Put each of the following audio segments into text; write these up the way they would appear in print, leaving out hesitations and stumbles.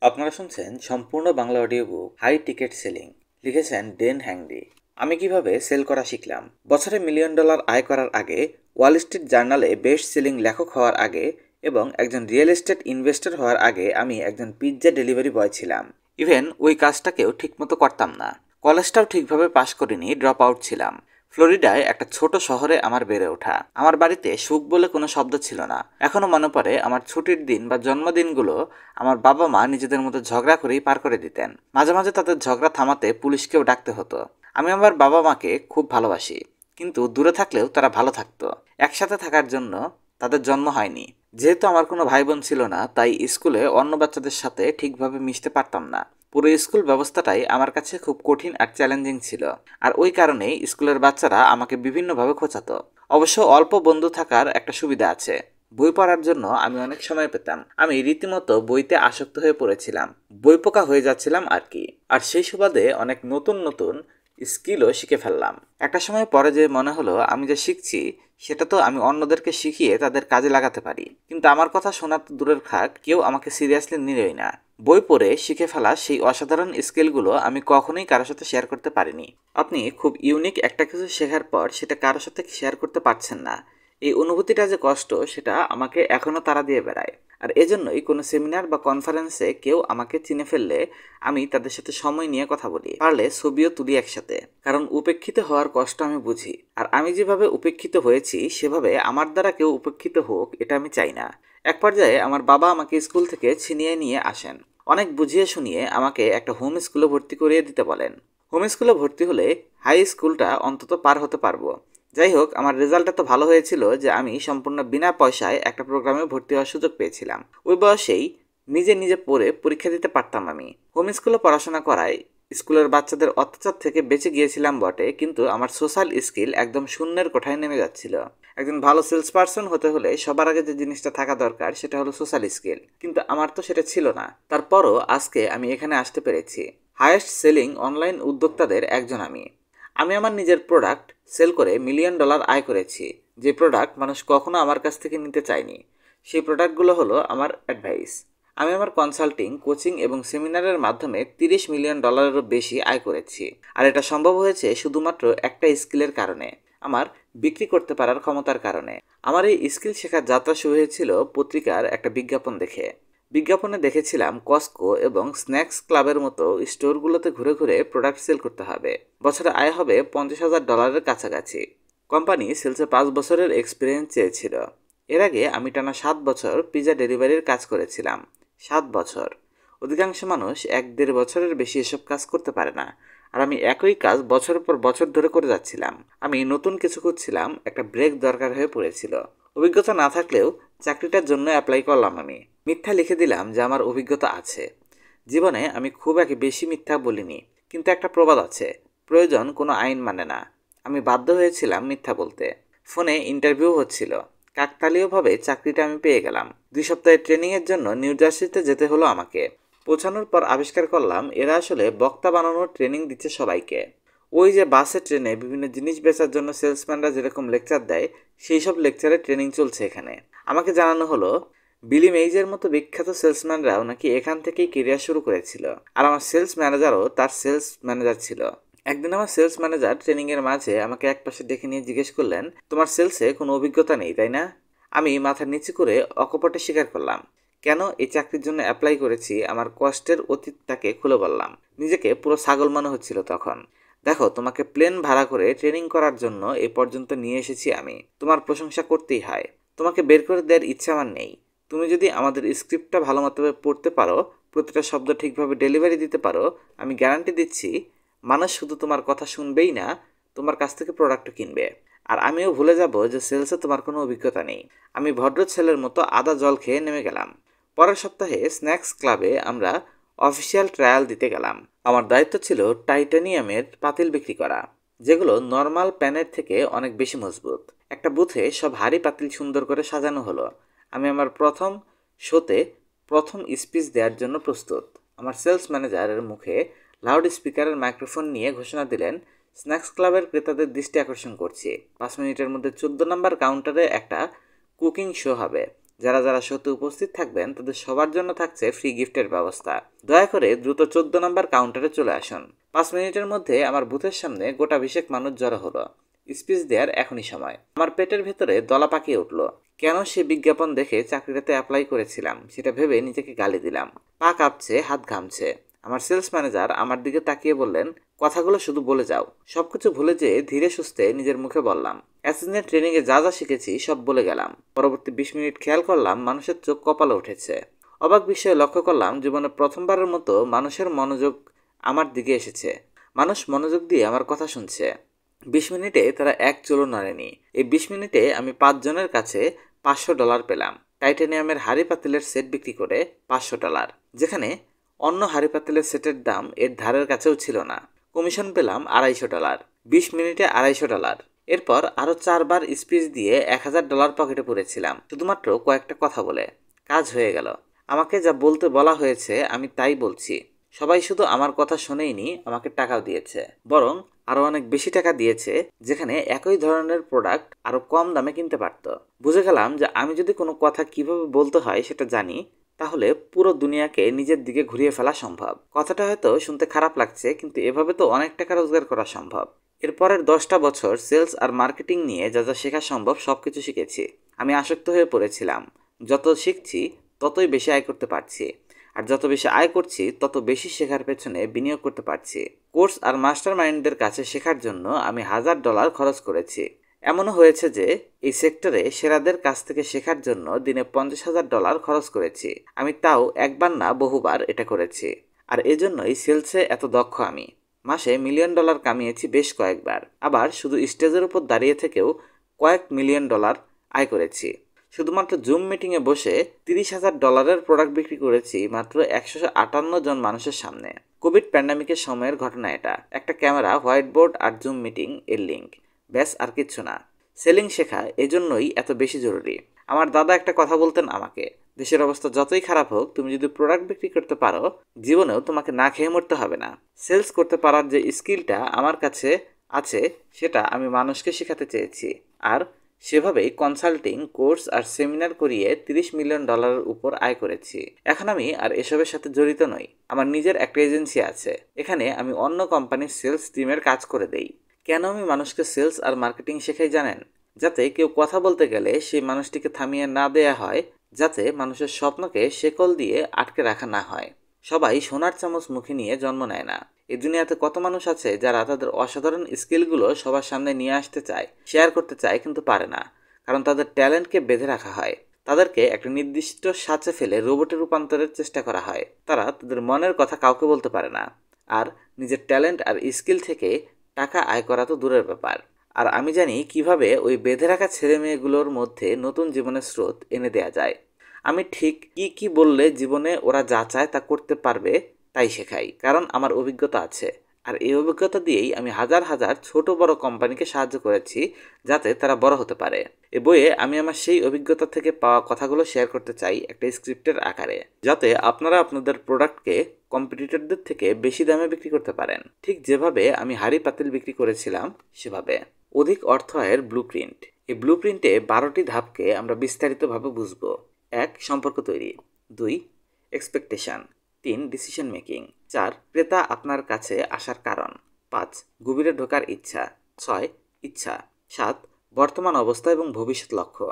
আপনারা শুনছেন সম্পূর্ণ Bangla audio book high ticket selling, লিখেছেন ডেন হ্যাংরি। আমি কিভাবে সেল করা শিখলাম। বছরে $1,000,000 আয় করার আগে, ওয়াল স্ট্রিট জার্নালে বেস্ট সেলিং লেখক হওয়ার আগে এবং একজন রিয়েল এস্টেট ইনভেস্টর হওয়ার আগে আমি একজন পিৎজা ডেলিভারি বয় ছিলাম। ইভেন ওই কাজটাকেও ঠিকমতো করতাম না। কলেজটাও ঠিকভাবে পাশ করিনি, ড্রপ আউট ছিলাম। ফ্লোরিডায় একটা ছোট শহরে আমার বেড়ে ওঠা। আমার বাড়িতে সুখ বলে কোনো শব্দ ছিল না। এখনো মনে পড়ে আমার ছুটির দিন বা জন্মদিনগুলো আমার বাবা মা নিজেদের মধ্যে ঝগড়া করেই পার করে দিতেন। মাঝে মাঝে তাদের ঝগড়া থামাতে পুলিশকেও ডাকতে হতো। আমি আমার বাবা মাকে খুব ভালোবাসি, কিন্তু দূরে থাকলেও তারা ভালো থাকতো। একসাথে থাকার জন্য তাদের জন্ম হয়নি। যেহেতু আমার কোনো ভাই বোন ছিল না, তাই স্কুলে অন্য বাচ্চাদের সাথে ঠিকভাবে মিশতে পারতাম না। পুরো স্কুল ব্যবস্থাটাই আমার কাছে খুব কঠিন আর চ্যালেঞ্জিং ছিল। আর ওই কারণেই স্কুলের বাচ্চারা আমাকে বিভিন্নভাবে খোঁচাতো। অবশ্য অল্প বন্ধু থাকার একটা সুবিধা আছে, বই পড়ার জন্য আমি অনেক সময় পেতাম। আমি রীতিমতো বইতে আসক্ত হয়ে পড়েছিলাম, বই পোকা হয়ে যাচ্ছিলাম আর কি। আর সেই সুবাদে অনেক নতুন নতুন স্কিলও শিখে ফেললাম। একটা সময় পরে যে মনে হলো আমি যা শিখছি সেটা তো আমি অন্যদেরকে শিখিয়ে তাদের কাজে লাগাতে পারি, কিন্তু আমার কথা শোনা তো দূরের থাক, কেউ আমাকে সিরিয়াসলি নিলই না। বই পড়ে শিখে ফেলা সেই অসাধারণ স্কিলগুলো আমি কখনোই কারোর সাথে শেয়ার করতে পারিনি। আপনি খুব ইউনিক একটা কিছু শেখার পর সেটা কারোর সাথে শেয়ার করতে পারছেন না, এই অনুভূতিটা যে কষ্ট সেটা আমাকে এখনও তাড়া দিয়ে বেড়ায়। আর এজন্যই কোনো সেমিনার বা কনফারেন্সে কেউ আমাকে চিনে ফেললে আমি তাদের সাথে সময় নিয়ে কথা বলি, পারলে ছবিও তুলি একসাথে। কারণ উপেক্ষিত হওয়ার কষ্ট আমি বুঝি, আর আমি যেভাবে উপেক্ষিত হয়েছি সেভাবে আমার দ্বারা কেউ উপেক্ষিত হোক এটা আমি চাই না। এক পর্যায়ে আমার বাবা আমাকে স্কুল থেকে ছিনিয়ে নিয়ে আসেন। অনেক বুঝিয়ে শুনিয়ে আমাকে একটা হোম স্কুলে ভর্তি করিয়ে দিতে বলেন। হোম স্কুলে ভর্তি হলে হাই স্কুলটা অন্তত পার হতে পারবো। যাই হোক, আমার রেজাল্ট এত ভালো হয়েছিল যে আমি সম্পূর্ণ বিনা পয়সায় একটা প্রোগ্রামে ভর্তি হওয়ার সুযোগ পেয়েছিলাম। ওই বয়সেই নিজে নিজে পড়ে পরীক্ষা দিতে পারতাম আমি। হোম স্কুলে পড়াশোনা করায় স্কুলের বাচ্চাদের অত্যাচার থেকে বেঁচে গিয়েছিলাম বটে, কিন্তু আমার সোশ্যাল স্কিল একদম শূন্যের কোঠায় নেমে যাচ্ছিল। একজন ভালো সেলস পারসন হতে হলে সবার আগে যে জিনিসটা থাকা দরকার সেটা হলো সোশ্যাল স্কিল, কিন্তু আমার তো সেটা ছিল না। তারপরও আজকে আমি এখানে আসতে পেরেছি। হাইয়েস্ট সেলিং অনলাইন উদ্যোক্তাদের একজন আমি। আমি আমার নিজের প্রোডাক্ট সেল করে $1,000,000 আয় করেছি। যে প্রোডাক্ট মানুষ কখনো আমার কাছ থেকে নিতে চায়নি, সেই প্রোডাক্টগুলো হলো আমার অ্যাডভাইস। আমি আমার কনসাল্টিং, কোচিং এবং সেমিনারের মাধ্যমে $30,000,000-এরও বেশি আয় করেছি। আর এটা সম্ভব হয়েছে শুধুমাত্র একটা স্কিলের কারণে, আমার বিক্রি করতে পারার ক্ষমতার কারণে। আমার এই স্কিল শেখার যাত্রা শুরু হয়েছিল পত্রিকার একটা বিজ্ঞাপন দেখে। বিজ্ঞাপনে দেখেছিলাম কস্কো এবং স্ন্যাক্স ক্লাবের মতো স্টোরগুলোতে ঘুরে ঘুরে প্রোডাক্ট সেল করতে হবে। বছরে আয় হবে $50,000-এর কাছাকাছি। কোম্পানি সেলসে 5 বছরের এক্সপিরিয়েন্স চেয়েছিল। এর আগে আমি টানা 7 বছর পিজা ডেলিভারির কাজ করেছিলাম। 7 বছর! অধিকাংশ মানুষ 1-1.5 বছরের বেশি এসব কাজ করতে পারে না। আর আমি একই কাজ বছরের পর বছর ধরে করে যাচ্ছিলাম। আমি নতুন কিছু খুঁজছিলাম, একটা ব্রেক দরকার হয়ে পড়েছিল। অভিজ্ঞতা না থাকলেও চাকরিটার জন্য অ্যাপ্লাই করলাম আমি। মিথ্যা লিখে দিলাম যে আমার অভিজ্ঞতা আছে। জীবনে আমি খুব এক বেশি মিথ্যা বলিনি, কিন্তু একটা প্রবাদ আছে, প্রয়োজন কোনো আইন মানে না। আমি বাধ্য হয়েছিলাম মিথ্যা বলতে। ফোনে ইন্টারভিউ হচ্ছিল, কাকতালীয়ভাবে চাকরিটা আমি পেয়ে গেলাম। 2 সপ্তাহের ট্রেনিংয়ের জন্য নিউ জার্সিতে যেতে হলো আমাকে। পৌঁছানোর পর আবিষ্কার করলাম এরা আসলে বক্তা বানানোর ট্রেনিং দিচ্ছে সবাইকে। ওই যে বাসে ট্রেনে বিভিন্ন জিনিস বেচার জন্য সেলসম্যানরা যেরকম লেকচার দেয়, সেই সব লেকচারের ট্রেনিং চলছে এখানে। আমাকে জানানো হলো বিলি মেইজের মতো বিখ্যাত সেলসম্যানরাও নাকি এখান থেকেই কেরিয়ার শুরু করেছিল। আর আমার সেলস ম্যানেজারও তার সেলস ম্যানেজার ছিল। একদিন আমার সেলস ম্যানেজার ট্রেনিংয়ের মাঝে আমাকে একপাশে ডেকে নিয়ে জিজ্ঞেস করলেন, তোমার সেলসে কোনো অভিজ্ঞতা নেই তাই না? আমি মাথা নিচু করে অকপটে স্বীকার করলাম। কেন এই চাকরির জন্য অ্যাপ্লাই করেছি আমার কষ্টের অতীতটাকে খুলে বললাম। নিজেকে পুরো ছাগল মনে হচ্ছিল তখন। দেখো, তোমাকে প্লেন ভাড়া করে ট্রেনিং করার জন্য এ পর্যন্ত নিয়ে এসেছি আমি, তোমার প্রশংসা করতেই হয়। তোমাকে বের করে দেওয়ার ইচ্ছা আমার নেই। তুমি যদি আমাদের স্ক্রিপ্টটা ভালো মতোভাবে পড়তে পারো, প্রতিটা শব্দ ঠিকভাবে ডেলিভারি দিতে পারো, আমি গ্যারান্টি দিচ্ছি মানুষ শুধু তোমার কথা শুনবেই না, তোমার কাছ থেকে প্রোডাক্টও কিনবে। আর আমিও ভুলে যাব যে সেলসে তোমার কোনো অভিজ্ঞতা নেই। আমি ভদ্র ছেলের মতো আদা জল খেয়ে নেমে গেলাম। পরের সপ্তাহে স্ন্যাক্স ক্লাবে আমরা অফিসিয়াল ট্রায়াল দিতে গেলাম। আমার দায়িত্ব ছিল টাইটানিয়ামের পাতিল বিক্রি করা, যেগুলো নর্মাল প্যানের থেকে অনেক বেশি মজবুত। একটা বুথে সব হাঁড়ি পাতিল সুন্দর করে সাজানো হলো। আমি আমার প্রথম শোতে প্রথম স্পিচ দেওয়ার জন্য প্রস্তুত। আমার সেলস ম্যানেজারের মুখে লাউড স্পিকারের মাইক্রোফোন নিয়ে ঘোষণা দিলেন, স্ন্যাক্স ক্লাবের ক্রেতাদের দৃষ্টি আকর্ষণ করছি, 5 মিনিটের মধ্যে 14 নম্বর কাউন্টারে একটা কুকিং শো হবে। যারা যারা শোতে উপস্থিত থাকবেন তাদের সবার জন্য থাকছে ফ্রি গিফটের ব্যবস্থা। দয়া করে দ্রুত 14 নম্বর কাউন্টারে চলে আসুন। 5 মিনিটের মধ্যে আমার বুথের সামনে গোটা 20 মানুষ জড়ো হলো। স্পিচ দেওয়ার এখনই সময়। আমার পেটের ভেতরে দলা পাকিয়ে উঠল। কেন সে বিজ্ঞাপন দেখে চাকরিটাতে অ্যাপ্লাই করেছিলাম সেটা ভেবে নিজেকে গালি দিলাম। পা কাঁপছে, হাত ঘামছে। আমার সেলস ম্যানেজার আমার দিকে তাকিয়ে বললেন, কথাগুলো শুধু বলে যাও। সবকিছু ভুলে যেয়ে ধীরে সুস্থে নিজের মুখে বললাম, অ্যাসিস্ট্যান্ট ট্রেনিংয়ে যা যা শিখেছি সব বলে গেলাম। পরবর্তী 20 মিনিট খেয়াল করলাম মানুষের চোখ কপালে উঠেছে। অবাক বিষয়ে লক্ষ্য করলাম জীবনে প্রথমবারের মতো মানুষের মনোযোগ আমার দিকে এসেছে। মানুষ মনোযোগ দিয়ে আমার কথা শুনছে। 20 মিনিটে তারা এক চুলও নড়েনি। এই 20 মিনিটে আমি 5 জনের কাছে $500 পেলাম। টাইটানিয়ামের হাঁড়ি পাতিলের সেট বিক্রি করে $500, যেখানে অন্য হাঁড়ি পাতিলের সেটের দাম এর ধারের কাছেও ছিল না। কমিশন পেলাম $250। 20 মিনিটে $250। এরপর আরও 4 বার স্পিচ দিয়ে $1000 পকেটে পুরেছিলাম, শুধুমাত্র কয়েকটা কথা বলে। কাজ হয়ে গেল। আমাকে যা বলতে বলা হয়েছে আমি তাই বলছি। সবাই শুধু আমার কথা শোনেইনি, আমাকে টাকাও দিয়েছে, বরং আরও অনেক বেশি টাকা দিয়েছে, যেখানে একই ধরনের প্রোডাক্ট আরও কম দামে কিনতে পারত। বুঝে গেলাম যে আমি যদি কোনো কথা কিভাবে বলতে হয় সেটা জানি, তাহলে পুরো দুনিয়াকে নিজের দিকে ঘুরিয়ে ফেলা সম্ভব। কথাটা হয়তো শুনতে খারাপ লাগছে, কিন্তু এভাবে তো অনেক টাকা রোজগার করা সম্ভব। এরপরের 10টা বছর সেলস আর মার্কেটিং নিয়ে যা যা শেখা সম্ভব সব কিছু শিখেছি। আমি আসক্ত হয়ে পড়েছিলাম। যত শিখছি ততই বেশি আয় করতে পারছি, আর যত বেশি আয় করছি তত বেশি শেখার পেছনে বিনিয়োগ করতে পারছি। কোর্স আর মাস্টার মাইন্ডদের কাছে শেখার জন্য আমি $1000 খরচ করেছি। এমনও হয়েছে যে এই সেক্টরে সেরাদের কাছ থেকে শেখার জন্য দিনে $50,000 খরচ করেছি। আমি তাও একবার না বহুবার এটা করেছি। আর এজন্যই সেলসে এত দক্ষ আমি। মাসে $1,000,000 কামিয়েছি বেশ কয়েকবার। আবার শুধু স্টেজের উপর দাঁড়িয়ে থেকেও কয়েক $1,000,000 আয় করেছি। শুধুমাত্র জুম মিটিংয়ে বসে $30,000 প্রোডাক্ট বিক্রি করেছি মাত্র 158 জন মানুষের সামনে। কোভিড প্যান্ডামিকের সময়ের ঘটনা এটা। একটা ক্যামেরা, হোয়াইট বোর্ড আর জুম মিটিং এর লিঙ্ক, ব্যাস আর কিচ্ছু না। সেলিং শেখা এজন্যই এত বেশি জরুরি। আমার দাদা একটা কথা বলতেন আমাকে, দেশের অবস্থা যতই খারাপ হোক, তুমি যদি প্রোডাক্ট বিক্রি করতে পারো, জীবনেও তোমাকে না খেয়ে মরতে হবে না। সেলস করতে পারার যে স্কিলটা আমার কাছে আছে সেটা আমি মানুষকে শেখাতে চেয়েছি। আর সেভাবেই কনসাল্টিং, কোর্স আর সেমিনার করিয়ে $30 মিলিয়ন উপর আয় করেছি। এখন আমি আর এসবের সাথে জড়িত নই। আমার নিজের একটা এজেন্সি আছে। এখানে আমি অন্য কোম্পানির সেলস টিমের কাজ করে দেই। কেন আমি মানুষকে সেলস আর মার্কেটিং শেখাই জানেন? যাতে কেউ কথা বলতে গেলে সেই মানুষটিকে থামিয়ে না দেয়া হয়, যাতে মানুষের স্বপ্নকে শেকল দিয়ে আটকে রাখা না হয়। সবাই সোনার চামচ মুখে নিয়ে জন্ম নেয় না। এই দুনিয়াতে কত মানুষ আছে যারা তাদের অসাধারণ স্কিলগুলো সবার সামনে নিয়ে আসতে চায়, শেয়ার করতে চায়, কিন্তু পারে না, কারণ তাদের ট্যালেন্টকে বেঁধে রাখা হয়। তাদেরকে একটা নির্দিষ্ট সাঁচে ফেলে রোবটে রূপান্তরের চেষ্টা করা হয়। তারা তাদের মনের কথা কাউকে বলতে পারে না। আর নিজের ট্যালেন্ট আর স্কিল থেকে টাকা আয় করা তো দূরের ব্যাপার। আর আমি জানি কিভাবে ওই বেঁধে রাখা ছেলে মেয়েগুলোর মধ্যে নতুন জীবনের স্রোত এনে দেয়া যায়। আমি ঠিক কি কি বললে জীবনে ওরা যা চায় তা করতে পারবে তাই শেখাই, কারণ আমার অভিজ্ঞতা আছে। আর এই অভিজ্ঞতা দিয়েই আমি হাজার হাজার ছোট বড় কোম্পানিকে সাহায্য করেছি যাতে তারা বড় হতে পারে। এ বইয়ে আমি আমার সেই অভিজ্ঞতা থেকে পাওয়া কথাগুলো শেয়ার করতে চাই একটা স্ক্রিপ্টের আকারে, যাতে আপনারা আপনাদের প্রোডাক্টকে কম্পিটিটরদের থেকে বেশি দামে বিক্রি করতে পারেন। ঠিক যেভাবে আমি হাঁড়ি পাতিল বিক্রি করেছিলাম সেভাবে। অধিক অর্থ আয়ের ব্লুপ্রিন্ট। এই ব্লুপ্রিন্টে 12টি ধাপকে আমরা বিস্তারিতভাবে বুঝব। 1. সম্পর্ক তৈরি। 2. এক্সপেকটেশন। 3. Decision making. 4. ক্রেতা আপনার কাছে আসার কারণ। 5. গভীরে ঢোকার ইচ্ছা। 6. ইচ্ছা। 7. বর্তমান অবস্থা এবং ভবিষ্যৎ লক্ষ্য।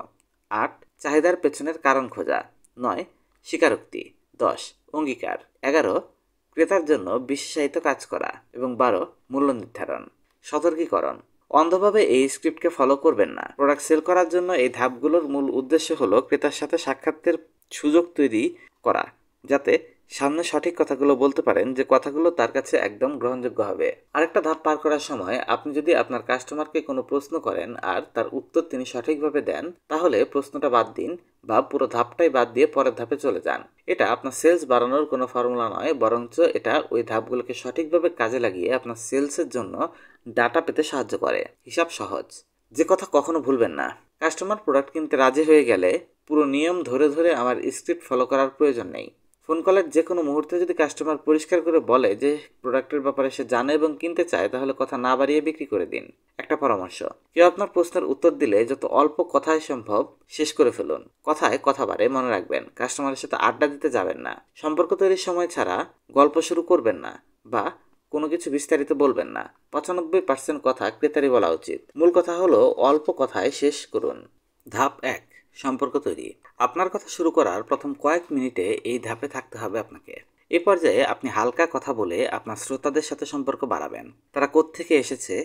8. চাহিদার পেছনের কারণ খোঁজা। 9. স্বীকারোক্তি। 10. অঙ্গীকার। 11. ক্রেতার জন্য বিশেষায়িত কাজ করা। এবং 12. মূল্য নির্ধারণ। সতর্কীকরণ: অন্ধভাবে এই স্ক্রিপ্টকে ফলো করবেন না। প্রোডাক্ট সেল করার জন্য এই ধাপগুলোর মূল উদ্দেশ্য হলো ক্রেতার সাথে সাক্ষাতের সুযোগ তৈরি করা, যাতে সামনে সঠিক কথাগুলো বলতে পারেন, যে কথাগুলো তার কাছে একদম গ্রহণযোগ্য হবে। আরেকটা ধাপ পার করার সময় আপনি যদি আপনার কাস্টমারকে কোনো প্রশ্ন করেন আর তার উত্তর তিনি সঠিকভাবে দেন, তাহলে প্রশ্নটা বাদ দিন বা পুরো ধাপটাই বাদ দিয়ে পরের ধাপে চলে যান। এটা আপনার সেলস বাড়ানোর কোনো ফর্মুলা নয়, বরঞ্চ এটা ওই ধাপগুলোকে সঠিকভাবে কাজে লাগিয়ে আপনার সেলসের জন্য ডাটা পেতে সাহায্য করে। হিসাব সহজ। যে কথা কখনো ভুলবেন না, কাস্টমার প্রোডাক্ট কিনতে রাজি হয়ে গেলে পুরো নিয়ম ধরে ধরে আমার স্ক্রিপ্ট ফলো করার প্রয়োজন নেই। ফোন কলের যে কোনো মুহূর্তে যদি কাস্টমার পরিষ্কার করে বলে যে প্রোডাক্টের ব্যাপারে সে জানে এবং কিনতে চায়, তাহলে কথা না বাড়িয়ে বিক্রি করে দিন। একটা পরামর্শ, কেউ আপনার প্রশ্নের উত্তর দিলে যত অল্প কথায় সম্ভব শেষ করে ফেলুন। কথায় কথা বাড়ে, মনে রাখবেন কাস্টমারের সাথে আড্ডা দিতে যাবেন না, সম্পর্ক তৈরির সময় ছাড়া গল্প শুরু করবেন না বা কোনো কিছু বিস্তারিত বলবেন না। 95% কথা ক্রেতারই বলা উচিত। মূল কথা হলো অল্প কথায় শেষ করুন। ধাপ 1, সম্পর্ক তৈরি। আপনার কথা শুরু করার প্রথম কয়েক মিনিটে এই ধাপে থাকতে হবে আপনাকে। এই পর্যায়ে আপনি হালকা কথা বলে আপনার শ্রোতাদের সাথে সম্পর্ক বাড়াবেন। তারা কোত্থেকে এসেছে,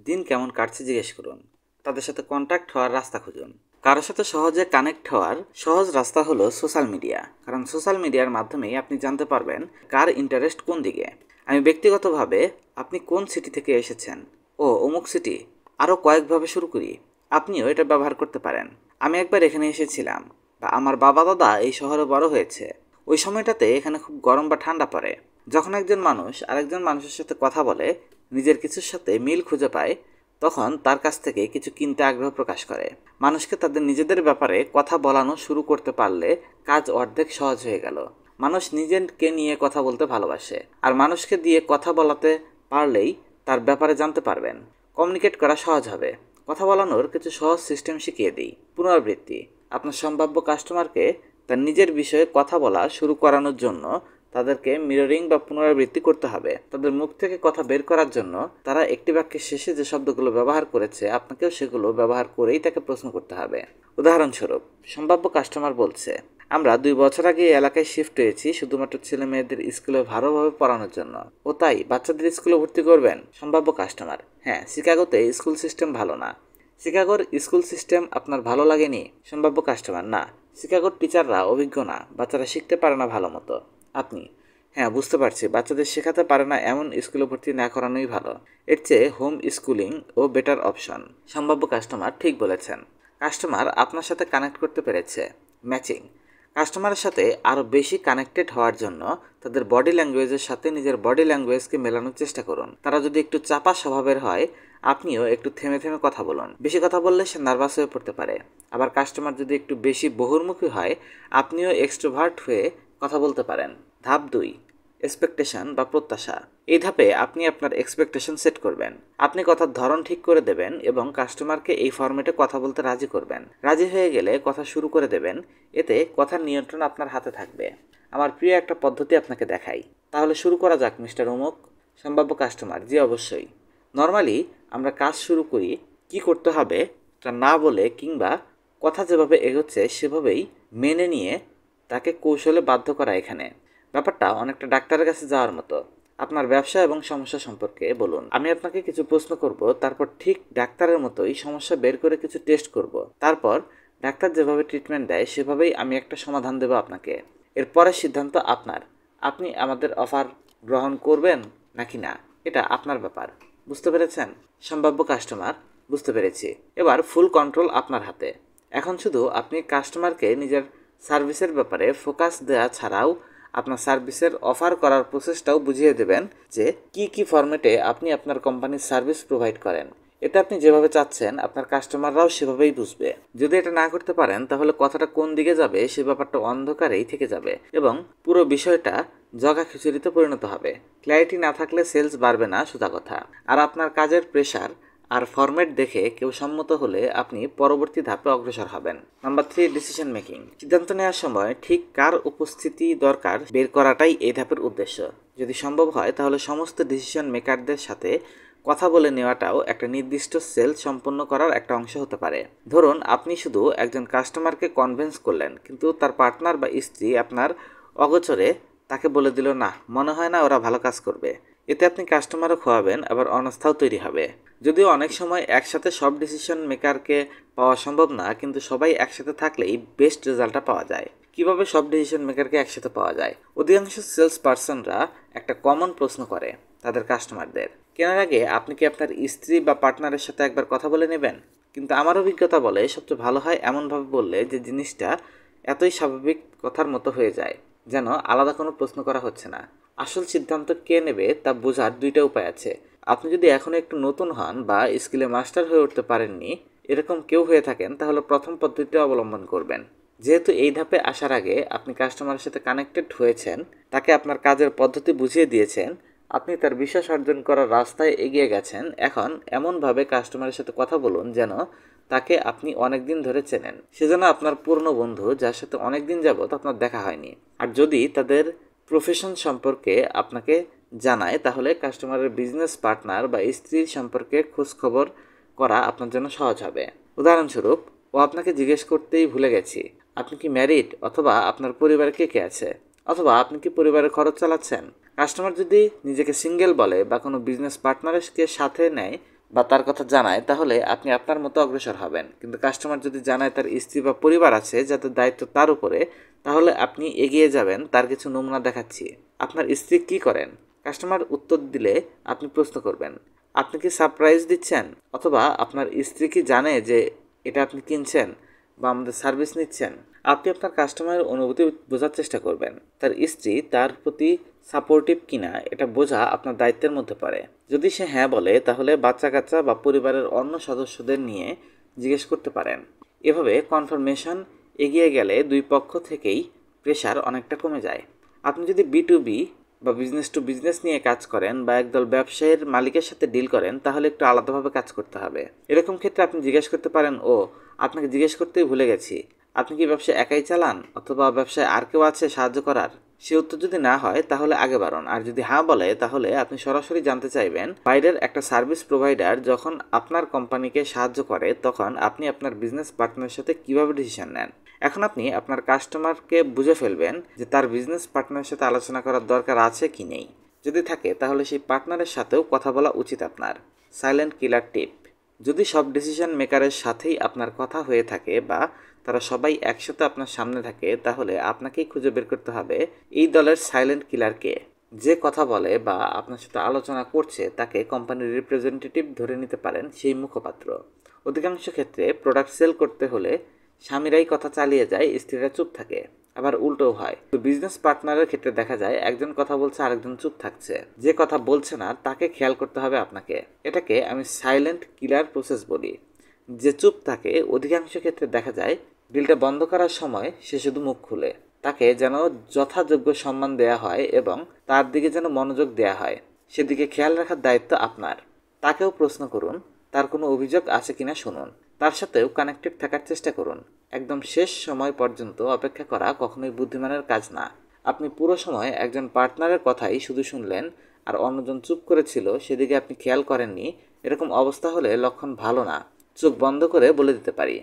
দিন কেমন কাটছে জিজ্ঞেস করুন। তাদের সাথে কন্ট্যাক্ট হওয়ার রাস্তা খুঁজুন। কারোর সাথে সহজে কানেক্ট হওয়ার সহজ রাস্তা হলো সোশ্যাল মিডিয়া, কারণ সোশ্যাল মিডিয়ার মাধ্যমেই আপনি জানতে পারবেন কার ইন্টারেস্ট কোন দিকে। আমি ব্যক্তিগতভাবে, আপনি কোন সিটি থেকে এসেছেন, ও অমুক সিটি, আরও কয়েকভাবে শুরু করি। আপনিও এটা ব্যবহার করতে পারেন। আমি একবার এখানে এসেছিলাম, বা আমার বাবা দাদা এই শহরে বড় হয়েছে। ওই সময়টাতে এখানে খুব গরম বা ঠান্ডা পড়ে। যখন একজন মানুষ আরেকজন মানুষের সাথে কথা বলে, নিজের কিছুর সাথে মিল খুঁজে পায়, তখন তার কাছ থেকে কিছু কিনতে আগ্রহ প্রকাশ করে। মানুষকে তাদের নিজেদের ব্যাপারে কথা বলানো শুরু করতে পারলে কাজ অর্ধেক সহজ হয়ে গেল। মানুষ নিজেকে নিয়ে কথা বলতে ভালোবাসে, আর মানুষকে দিয়ে কথা বলাতে পারলেই তার ব্যাপারে জানতে পারবেন। কমিউনিকেট করা সহজ হবে। কথা বলানোর কিছু সহজ সিস্টেম শিখিয়ে দিই। পুনরাবৃত্তি। আপনার সম্ভাব্য কাস্টমারকে তার নিজের বিষয়ে কথা বলা শুরু করানোর জন্য তাদেরকে মিররিং বা পুনরাবৃত্তি করতে হবে। তাদের মুখ থেকে কথা বের করার জন্য তারা একটি বাক্যের শেষে যে শব্দগুলো ব্যবহার করেছে, আপনাকেও সেগুলো ব্যবহার করেই তাকে প্রশ্ন করতে হবে। উদাহরণস্বরূপ, সম্ভাব্য কাস্টমার বলছে, আমরা 2 বছর আগে এই এলাকায় শিফট হয়েছি শুধুমাত্র ছেলে মেয়েদের স্কুলে ভালোভাবে পড়ানোর জন্য। ও তাই বাচ্চাদের স্কুলে ভর্তি করবেন? সম্ভাব্য কাস্টমার: হ্যাঁ, শিকাগোতে স্কুল সিস্টেম ভালো না। শিকাগোর স্কুল সিস্টেম আপনার ভালো লাগেনি? সম্ভাব্য কাস্টমার: না, শিকাগোর টিচাররা অভিজ্ঞ না, বাচ্চারা শিখতে পারে না ভালো মতো। আপনি: হ্যাঁ, বুঝতে পারছি, বাচ্চাদের শেখাতে পারে না এমন স্কুলে ভর্তি না করানোই ভালো। এর চেয়ে হোম স্কুলিং ও বেটার অপশন। সম্ভাব্য কাস্টমার: ঠিক বলেছেন। কাস্টমার আপনার সাথে কানেক্ট করতে পেরেছে। ম্যাচিং। কাস্টমারের সাথে আরও বেশি কানেক্টেড হওয়ার জন্য তাদের বডি ল্যাঙ্গুয়েজের সাথে নিজের বডি ল্যাঙ্গুয়েজকে মেলানোর চেষ্টা করুন। তারা যদি একটু চাপা স্বভাবের হয়, আপনিও একটু থেমে থেমে কথা বলুন। বেশি কথা বললে সে নার্ভাস হয়ে পড়তে পারে। আবার কাস্টমার যদি একটু বেশি বহুর্মুখী হয়, আপনিও এক্সট্রোভার্ট হয়ে কথা বলতে পারেন। ধাপ 2, এক্সপেকটেশন বা প্রত্যাশা। এই ধাপে আপনি আপনার এক্সপেকটেশন সেট করবেন। আপনি কথার ধরন ঠিক করে দেবেন এবং কাস্টমারকে এই ফরম্যাটে কথা বলতে রাজি করবেন। রাজি হয়ে গেলে কথা শুরু করে দেবেন। এতে কথার নিয়ন্ত্রণ আপনার হাতে থাকবে। আমার প্রিয় একটা পদ্ধতি আপনাকে দেখাই। তাহলে শুরু করা যাক মিস্টার অমুক। সম্ভাব্য কাস্টমার: জি অবশ্যই। নর্মালি আমরা কাজ শুরু করি কি করতে হবে তা না বলে, কিংবা কথা যেভাবে এগোচ্ছে সেভাবেই মেনে নিয়ে তাকে কৌশলে বাধ্য করা। এখানে ব্যাপারটা অনেকটা ডাক্তারের কাছে যাওয়ার মতো। আপনার ব্যবসা এবং সমস্যা সম্পর্কে বলুন। আমি আপনাকে কিছু প্রশ্ন করব, তারপর ঠিক ডাক্তারের মতোই সমস্যা বের করে কিছু টেস্ট করব। তারপর ডাক্তার যেভাবে ট্রিটমেন্ট দেয় সেভাবেই আমি একটা সমাধান দেব আপনাকে। এরপরের সিদ্ধান্ত আপনার। আপনি আমাদের অফার গ্রহণ করবেন নাকি না, এটা আপনার ব্যাপার। বুঝতে পেরেছেন? সম্ভাব্য কাস্টমার: বুঝতে পেরেছি। এবার ফুল কন্ট্রোল আপনার হাতে। এখন শুধু আপনি কাস্টমারকে নিজের সার্ভিসের ব্যাপারে ফোকাস দেওয়া ছাড়াও আপনার সার্ভিসের অফার করার প্রসেসটাও বুঝিয়ে দেবেন, যে কি ফরম্যাটে আপনি আপনার কোম্পানির সার্ভিস প্রোভাইড করেন। এতে আপনি যেভাবে চাচ্ছেন আপনার কাস্টমাররাও সেভাবেই বুঝবে। যদি এটা না করতে পারেন, তাহলে কথাটা কোন দিকে যাবে সে ব্যাপারটা অন্ধকারেই থেকে যাবে এবং পুরো বিষয়টা জগা খিচুড়িতে পরিণত হবে। ক্ল্যারিটি না থাকলে সেলস বাড়বে না, সোজা কথা। আর আপনার কাজের প্রেশার আর ফরম্যাট দেখে কেউ সম্মত হলে আপনি পরবর্তী ধাপে অগ্রসর হবেন। Number 3, decision making. সিদ্ধান্ত নেওয়ার সময় ঠিক কার উপস্থিতি দরকার বের করাটাই এই ধাপের উদ্দেশ্য। যদি সম্ভব হয় তাহলে সমস্ত ডিসিশন মেকারদের সাথে কথা বলে নেওয়াটাও একটা নির্দিষ্ট সেল সম্পন্ন করার একটা অংশ হতে পারে। ধরুন আপনি শুধু একজন কাস্টমারকে কনভিন্স করলেন, কিন্তু তার পার্টনার বা স্ত্রী আপনার অগোচরে তাকে বলে দিল, না, মনে হয় না ওরা ভালো কাজ করবে। এতে আপনি কাস্টমারও খোয়াবেন, আবার অনাস্থাও তৈরি হবে। যদিও অনেক সময় একসাথে সব ডিসিশন মেকারকে পাওয়া সম্ভব না, কিন্তু সবাই একসাথে থাকলেই বেস্ট রেজাল্টটা পাওয়া যায়। কিভাবে সব ডিসিশন মেকারকে একসাথে পাওয়া যায়? অধিকাংশ সেলস পার্সনরা একটা কমন প্রশ্ন করে তাদের কাস্টমারদের, কেনার আগে আপনি কি আপনার স্ত্রী বা পার্টনারের সাথে একবার কথা বলে নেবেন? কিন্তু আমার অভিজ্ঞতা বলে সবচেয়ে ভালো হয় এমনভাবে বললে যে জিনিসটা এতই স্বাভাবিক কথার মতো হয়ে যায়, যেন আলাদা কোনো প্রশ্ন করা হচ্ছে না। আসল সিদ্ধান্ত কে নেবে তা বোঝার 2টা উপায় আছে। আপনি যদি এখনও একটু নতুন হন বা স্কিলে মাস্টার হয়ে উঠতে পারেননি, এরকম কেউ হয়ে থাকেন, তাহলে প্রথম পদ্ধতিটা অবলম্বন করবেন। যেহেতু এই ধাপে আসার আগে আপনি কাস্টমারের সাথে কানেক্টেড হয়েছেন, তাকে আপনার কাজের পদ্ধতি বুঝিয়ে দিয়েছেন, আপনি তার বিশ্বাস অর্জন করার রাস্তায় এগিয়ে গেছেন, এখন এমনভাবে কাস্টমারের সাথে কথা বলুন যেন তাকে আপনি অনেক দিন ধরে চেনেন। সেজন্য আপনার পুরনো বন্ধু যার সাথে অনেক দিন যাবত আপনার দেখা হয়নি, আর যদি তাদের প্রফেশন সম্পর্কে আপনাকে জানায়, তাহলে কাস্টমারের বিজনেস পার্টনার বা স্ত্রীর সম্পর্কে খোঁজখবর করা আপনার জন্য সহজ হবে। উদাহরণস্বরূপ, ও আপনাকে জিজ্ঞেস করতেই ভুলে গেছি, আপনি কি ম্যারিড, অথবা আপনার পরিবারে কে কে আছে, অথবা আপনি কি পরিবারের খরচ চালাচ্ছেন। কাস্টমার যদি নিজেকে সিঙ্গেল বলে বা কোনো বিজনেস পার্টনারকে সাথে নেয় বা তার কথা জানায়, তাহলে আপনি আপনার মতো অগ্রসর হবেন। কিন্তু কাস্টমার যদি জানায় তার স্ত্রী বা পরিবার আছে যাদের দায়িত্ব তার উপরে, তাহলে আপনি এগিয়ে যাবেন। তার কিছু নমুনা দেখাচ্ছি। আপনার স্ত্রী কি করেন? কাস্টমার উত্তর দিলে আপনি প্রশ্ন করবেন, আপনি কি সারপ্রাইজ দিচ্ছেন, অথবা আপনার স্ত্রী কি জানে যে এটা আপনি কিনছেন বা আমাদের সার্ভিস নিচ্ছেন। আপনি আপনার কাস্টমারের অনুভূতি বোঝার চেষ্টা করবেন। তার স্ত্রী তার প্রতি সাপোর্টিভ কিনা এটা বোঝা আপনার দায়িত্বের মধ্যে পড়ে। যদি সে হ্যাঁ বলে, তাহলে বাচ্চা কাচ্চা বা পরিবারের অন্য সদস্যদের নিয়ে জিজ্ঞেস করতে পারেন। এভাবে কনফার্মেশন এগিয়ে গেলে দুই পক্ষ থেকেই প্রেশার অনেকটা কমে যায়। আপনি যদি B2B বা বিজনেস টু বিজনেস নিয়ে কাজ করেন বা একদল ব্যবসায়ীর মালিকের সাথে ডিল করেন, তাহলে একটু আলাদাভাবে কাজ করতে হবে। এরকম ক্ষেত্রে আপনি জিজ্ঞেস করতে পারেন, আপনাকে জিজ্ঞেস করতেই ভুলে গেছি, আপনি কি ব্যবসা একাই চালান, অথবা ব্যবসায় আর কেউ আছে সাহায্য করার? সে উত্তর যদি না হয়, তাহলে আগে বাড়ুন। আর যদি হ্যাঁ বলে, তাহলে আপনি সরাসরি জানতে চাইবেন, বাইরের একটা সার্ভিস প্রোভাইডার যখন আপনার কোম্পানিকে সাহায্য করে, তখন আপনি আপনার বিজনেস পার্টনারের সাথে কিভাবে ডিসিশন নেন। এখন আপনি আপনার কাস্টমারকে বুঝে ফেলবেন যে তার বিজনেস পার্টনারের সাথে আলোচনা করার দরকার আছে কি নেই। যদি থাকে, তাহলে সেই পার্টনারের সাথেও কথা বলা উচিত আপনার। সাইলেন্ট কিলার টিপ: যদি সব ডিসিশন মেকারের সাথেই আপনার কথা হয়ে থাকে বা তারা সবাই একসাথে আপনার সামনে থাকে, তাহলে আপনাকেই খুঁজে বের করতে হবে এই দলের সাইলেন্ট কিলার কে। যে কথা বলে বা আপনার সাথে আলোচনা করছে তাকে কোম্পানির রিপ্রেজেন্টেটিভ ধরে নিতে পারেন, সেই মুখপাত্র। অধিকাংশ ক্ষেত্রে প্রোডাক্ট সেল করতে হলে স্বামীরাই কথা চালিয়ে যায়, স্ত্রীরা চুপ থাকে। আবার উল্টোও হয়। তো বিজনেস পার্টনারের ক্ষেত্রে দেখা যায় একজন কথা বলছে, আরেকজন চুপ থাকছে। যে কথা বলছে না তাকে খেয়াল করতে হবে আপনাকে। এটাকে আমি সাইলেন্ট কিলার প্রসেস বলি। যে চুপ থাকে, অধিকাংশ ক্ষেত্রে দেখা যায় ডিলটা বন্ধ করার সময় সে শুধু মুখ খুলে। তাকে যেন যথাযোগ্য সম্মান দেয়া হয় এবং তার দিকে যেন মনোযোগ দেয়া হয়। সেদিকে খেয়াল রাখার দায়িত্ব আপনার। তাকেও প্রশ্ন করুন, তার কোনো অভিযোগ আছে কিনা শুনুন। তার সাথেও কানেক্টেড থাকার চেষ্টা করুন। একদম শেষ সময় পর্যন্ত অপেক্ষা করা কখনোই বুদ্ধিমানের কাজ না। আপনি পুরো সময় একজন পার্টনারের কথাই শুধু শুনলেন আর অন্যজন চুপ করেছিল, সেদিকে আপনি খেয়াল করেননি। এরকম অবস্থা হলে লক্ষণ ভালো না। চোখ বন্ধ করে বলে দিতে পারি।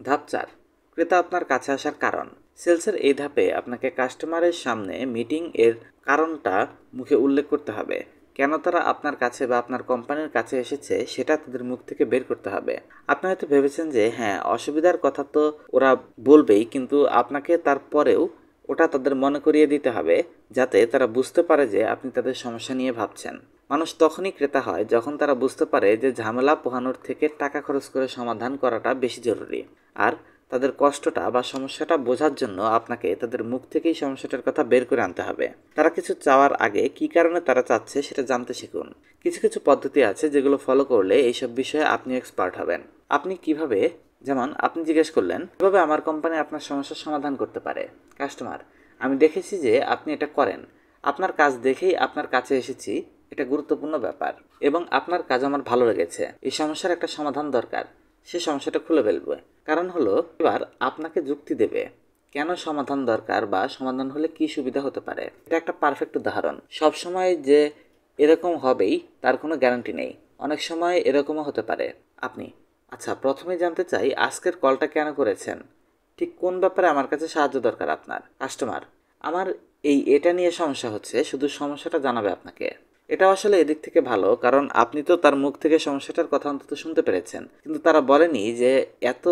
ধাপ 4: ক্রেতা আপনার কাছে আসার কারণ। সেলসের এই ধাপে আপনাকে কাস্টমারের সামনে মিটিং এর কারণটা মুখে উল্লেখ করতে হবে। কেন তারা আপনার কাছে বা আপনার কোম্পানির কাছে এসেছে সেটা তাদের মুখ থেকে বের করতে হবে। আপনি হয়তো ভেবেছেন যে হ্যাঁ, অসুবিধার কথা তো ওরা বলবেই, কিন্তু আপনাকে তারপরেও ওটা তাদের মনে করিয়ে দিতে হবে, যাতে তারা বুঝতে পারে যে আপনি তাদের সমস্যা নিয়ে ভাবছেন। মানুষ তখনই ক্রেতা হয় যখন তারা বুঝতে পারে যে ঝামেলা পোহানোর থেকে টাকা খরচ করে সমাধান করাটা বেশি জরুরি। আর তাদের কষ্টটা বা সমস্যাটা বোঝার জন্য আপনাকে তাদের মুখ থেকেই সমস্যাটার কথা বের করে আনতে হবে। তারা কিছু চাওয়ার আগে কী কারণে তারা চাচ্ছে সেটা জানতে শিখুন। কিছু কিছু পদ্ধতি আছে যেগুলো ফলো করলে এইসব বিষয়ে আপনি এক্সপার্ট হবেন। আপনি কিভাবে, যেমন আপনি জিজ্ঞেস করলেন, কিভাবে আমার কোম্পানি আপনার সমস্যার সমাধান করতে পারে। কাস্টমার: আমি দেখেছি যে আপনি এটা করেন, আপনার কাজ দেখেই আপনার কাছে এসেছি। এটা গুরুত্বপূর্ণ ব্যাপার এবং আপনার কাজ আমার ভালো লেগেছে। এই সমস্যার একটা সমাধান দরকার। সে সমস্যাটা খুলে ফেলবে। কারণ হলো, এবার আপনাকে যুক্তি দেবে কেন সমাধান দরকার বা সমাধান হলে কি সুবিধা হতে পারে। এটা একটা পারফেক্ট উদাহরণ। সব সময় যে এরকম হবেই তার কোনো গ্যারান্টি নেই। অনেক সময় এরকমও হতে পারে। আপনি: আচ্ছা, প্রথমে জানতে চাই আজকের কলটা কেন করেছেন, ঠিক কোন ব্যাপারে আমার কাছে সাহায্য দরকার আপনার। কাস্টমার: আমার এটা নিয়ে সমস্যা হচ্ছে, শুধু সমস্যাটা জানাবে আপনাকে। এটা আসলে এদিক থেকে ভালো, কারণ আপনি তো তার মুখ থেকে সমস্যাটার কথা অন্তত শুনতে পেরেছেন, কিন্তু তারা বলেনি যে এত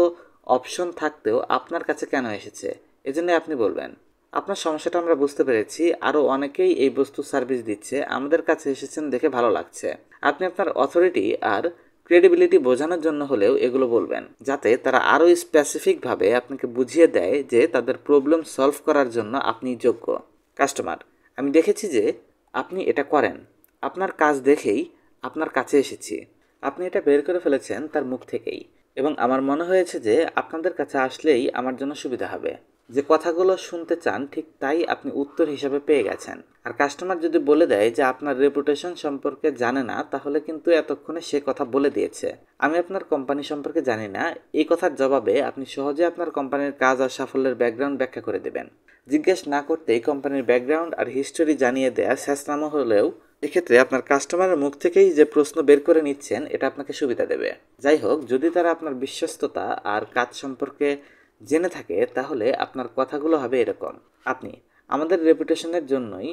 অপশন থাকতেও আপনার কাছে কেন এসেছে। এজন্য আপনি বলবেন, আপনার সমস্যাটা আমরা বুঝতে পেরেছি, আরও অনেকেই এই বস্তু সার্ভিস দিচ্ছে, আমাদের কাছে এসেছেন দেখে ভালো লাগছে। আপনি আপনার অথরিটি আর ক্রেডিবিলিটি বোঝানোর জন্য হলেও এগুলো বলবেন, যাতে তারা আরও স্পেসিফিকভাবে আপনাকে বুঝিয়ে দেয় যে তাদের প্রবলেম সলভ করার জন্য আপনি যোগ্য। কাস্টমার: আমি দেখেছি যে আপনি এটা করেন, আপনার কাজ দেখেই আপনার কাছে এসেছি। আপনি এটা বের করে ফেলেছেন তার মুখ থেকেই, এবং আমার মনে হয়েছে যে আপনাদের কাছে আসলেই আমার জন্য সুবিধা হবে। যে কথাগুলো শুনতে চান ঠিক তাই আপনি উত্তর হিসাবে পেয়ে গেছেন। আর কাস্টমার যদি বলে দেয় যে আপনার রেপুটেশন সম্পর্কে জানে না, তাহলে কিন্তু এতক্ষণে সে কথা বলে দিয়েছে। আমি আপনার কোম্পানি সম্পর্কে জানি না, এই কথার জবাবে আপনি সহজে আপনার কোম্পানির কাজ আর সাফল্যের ব্যাকগ্রাউন্ড ব্যাখ্যা করে দেবেন। জিজ্ঞেস না করতেই কোম্পানির ব্যাকগ্রাউন্ড আর হিস্টোরি জানিয়ে দেয়া শেষনামা হলেও এক্ষেত্রে আপনার কাস্টমারের মুখ থেকেই যে প্রশ্ন বের করে নিচ্ছেন, এটা আপনাকে সুবিধা দেবে। যাই হোক, যদি তারা আপনার বিশ্বস্ততা আর কাজ সম্পর্কে জেনে থাকে, তাহলে আপনার কথাগুলো হবে এরকম: আপনি আমাদের রেপুটেশনের জন্যই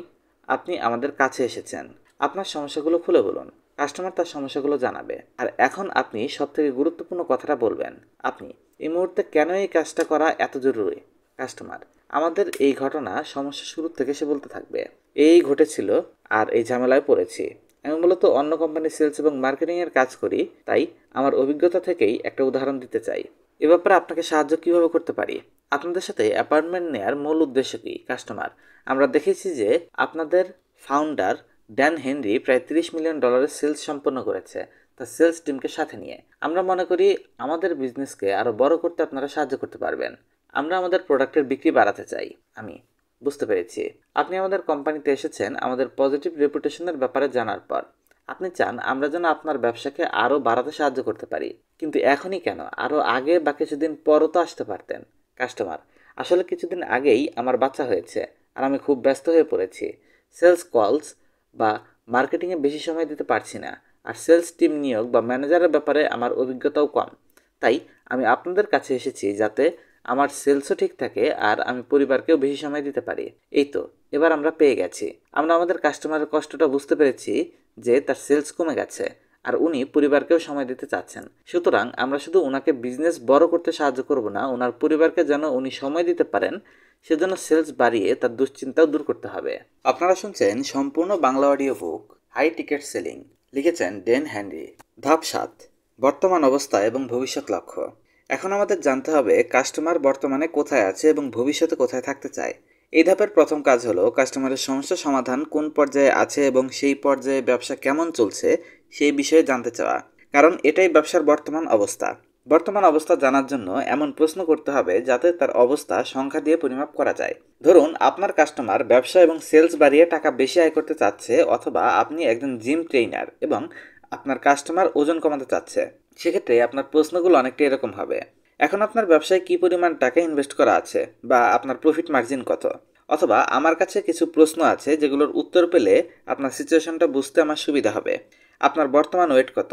আপনি আমাদের কাছে এসেছেন, আপনার সমস্যাগুলো খুলে বলুন। কাস্টমার তার সমস্যাগুলো জানাবে। আর এখন আপনি সবথেকে গুরুত্বপূর্ণ কথাটা বলবেন, আপনি এই মুহূর্তে কেন এই কাজটা করা এত জরুরি। কাস্টমার: আমাদের এই ঘটনা সমস্যা শুরু থেকে সে বলতে থাকবে, এই ঘটেছিল আর এই ঝামেলায় পড়েছি। আমি মূলত অন্য কোম্পানির সেলস এবং মার্কেটিংয়ের কাজ করি, তাই আমার অভিজ্ঞতা থেকেই একটা উদাহরণ দিতে চাই। এ ব্যাপারে আপনাকে সাহায্য কিভাবে করতে পারি? আপনাদের সাথে অ্যাপয়েন্টমেন্ট নেওয়ার মূল উদ্দেশ্য কি? কাস্টমার: আমরা দেখেছি যে আপনাদের ফাউন্ডার ড্যান হেনরি প্রায় $30 মিলিয়ন সেলস সম্পন্ন করেছে তার সেলস টিমকে সাথে নিয়ে। আমরা মনে করি আমাদের বিজনেসকে আরও বড় করতে আপনারা সাহায্য করতে পারবেন। আমরা আমাদের প্রোডাক্টের বিক্রি বাড়াতে চাই। আমি বুঝতে পেরেছি। আপনি আমাদের কোম্পানিতে এসেছেন আমাদের পজিটিভ রেপুটেশনের ব্যাপারে জানার পর। আপনি চান আমরা যেন আপনার ব্যবসাকে আরও বাড়াতে সাহায্য করতে পারি। কিন্তু এখনই কেন? আরও আগে বা কিছুদিন পরও তো আসতে পারতেন। কাস্টমার: আসলে কিছুদিন আগেই আমার বাচ্চা হয়েছে আর আমি খুব ব্যস্ত হয়ে পড়েছি। সেলস কলস বা মার্কেটিংয়ে বেশি সময় দিতে পারছি না, আর সেলস টিম নিয়োগ বা ম্যানেজারের ব্যাপারে আমার অভিজ্ঞতাও কম। তাই আমি আপনাদের কাছে এসেছি যাতে আমার সেলসও ঠিক থাকে আর আমি পরিবারকেও বেশি সময় দিতে পারি। এই তো, এবার আমরা পেয়ে গেছি। আমরা আমাদের কাস্টমারের কষ্টটা বুঝতে পেরেছি যে তার সেলস কমে গেছে আর উনি পরিবারকেও সময় দিতে চাচ্ছেন। সুতরাং আমরা শুধু ওনাকে বিজনেস বড় করতে সাহায্য করব না, ওনার পরিবারকে যেন উনি সময় দিতে পারেন সেজন্য সেলস বাড়িয়ে তার দুশ্চিন্তাও দূর করতে হবে। আপনারা শুনছেন সম্পূর্ণ Bangla audio book high ticket selling, লিখেছেন ডেন হ্যানরি। ধাপ 7: বর্তমান অবস্থা এবং ভবিষ্যৎ লক্ষ্য। এখন আমাদের জানতে হবে কাস্টমার বর্তমানে কোথায় আছে এবং ভবিষ্যতে কোথায় থাকতে চায়। এই ধাপের প্রথম কাজ হলো কাস্টমারের সমস্যা সমাধান কোন পর্যায়ে আছে এবং সেই পর্যায়ে ব্যবসা কেমন চলছে সেই বিষয়ে জানতে চাওয়া, কারণ এটাই ব্যবসার বর্তমান অবস্থা। বর্তমান অবস্থা জানার জন্য এমন প্রশ্ন করতে হবে যাতে তার অবস্থা সংখ্যা দিয়ে পরিমাপ করা যায়। ধরুন আপনার কাস্টমার ব্যবসা এবং সেলস বাড়িয়ে টাকা বেশি আয় করতে চাচ্ছে, অথবা আপনি একজন জিম ট্রেইনার এবং আপনার কাস্টমার ওজন কমাতে চাচ্ছে। সেক্ষেত্রে আপনার প্রশ্নগুলো অনেকটা এরকম হবে: এখন আপনার ব্যবসায় কী পরিমাণ টাকা ইনভেস্ট করা আছে, বা আপনার প্রফিট মার্জিন কত? অথবা আমার কাছে কিছু প্রশ্ন আছে যেগুলোর উত্তর পেলে আপনার সিচুয়েশনটা বুঝতে আমার সুবিধা হবে। আপনার বর্তমান ওয়েট কত?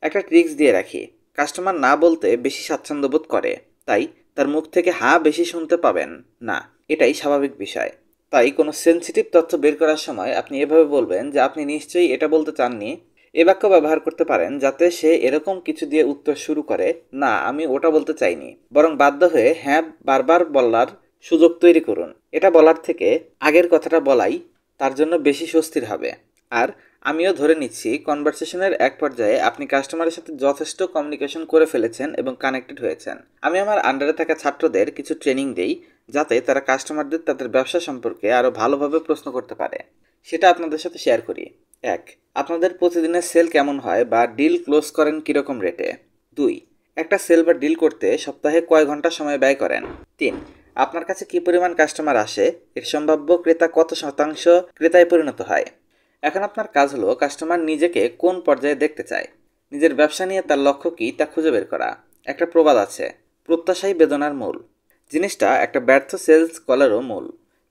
একটা ট্রিক্স দিয়ে রাখি, কাস্টমার না বলতে বেশি স্বাচ্ছন্দ্য বোধ করে, তাই তার মুখ থেকে হ্যাঁ বেশি শুনতে পাবেন না, এটাই স্বাভাবিক বিষয়। তাই কোনো সেনসিটিভ তথ্য বের করার সময় আপনি এভাবে বলবেন যে আপনি নিশ্চয়ই এটা বলতে চাননি। এ বাক্য ব্যবহার করতে পারেন যাতে সে এরকম কিছু দিয়ে উত্তর শুরু করে, না আমি ওটা বলতে চাইনি, বরং বাধ্য হয়ে হ্যাঁ বারবার বলার সুযোগ তৈরি করুন। এটা বলার থেকে আগের কথাটা বলাই তার জন্য বেশি স্বস্তির হবে। আর আমিও ধরে নিচ্ছি কনভারসেশনের এক পর্যায়ে আপনি কাস্টমারের সাথে যথেষ্ট কমিউনিকেশন করে ফেলেছেন এবং কানেক্টেড হয়েছেন। আমি আমার আন্ডারে থাকা ছাত্রদের কিছু ট্রেনিং দেই যাতে তারা কাস্টমারদের তাদের ব্যবসা সম্পর্কে আরও ভালোভাবে প্রশ্ন করতে পারে। সেটা আপনাদের সাথে শেয়ার করি। 1. আপনাদের প্রতিদিনের সেল কেমন হয় বা ডিল ক্লোজ করেন কীরকম রেটে? 2. একটা সেল বা ডিল করতে সপ্তাহে কয় ঘন্টা সময় ব্যয় করেন? 3. আপনার কাছে কী পরিমাণ কাস্টমার আসে, এর সম্ভাব্য ক্রেতা কত শতাংশ ক্রেতায় পরিণত হয়? এখন আপনার কাজ হলো কাস্টমার নিজেকে কোন পর্যায়ে দেখতে চায়, নিজের ব্যবসা নিয়ে তার লক্ষ্য কী তা খুঁজে বের করা। একটা প্রবাদ আছে, প্রত্যাশাই বেদনার মূল। জিনিসটা একটা ব্যর্থ সেলস কলেরও মূল।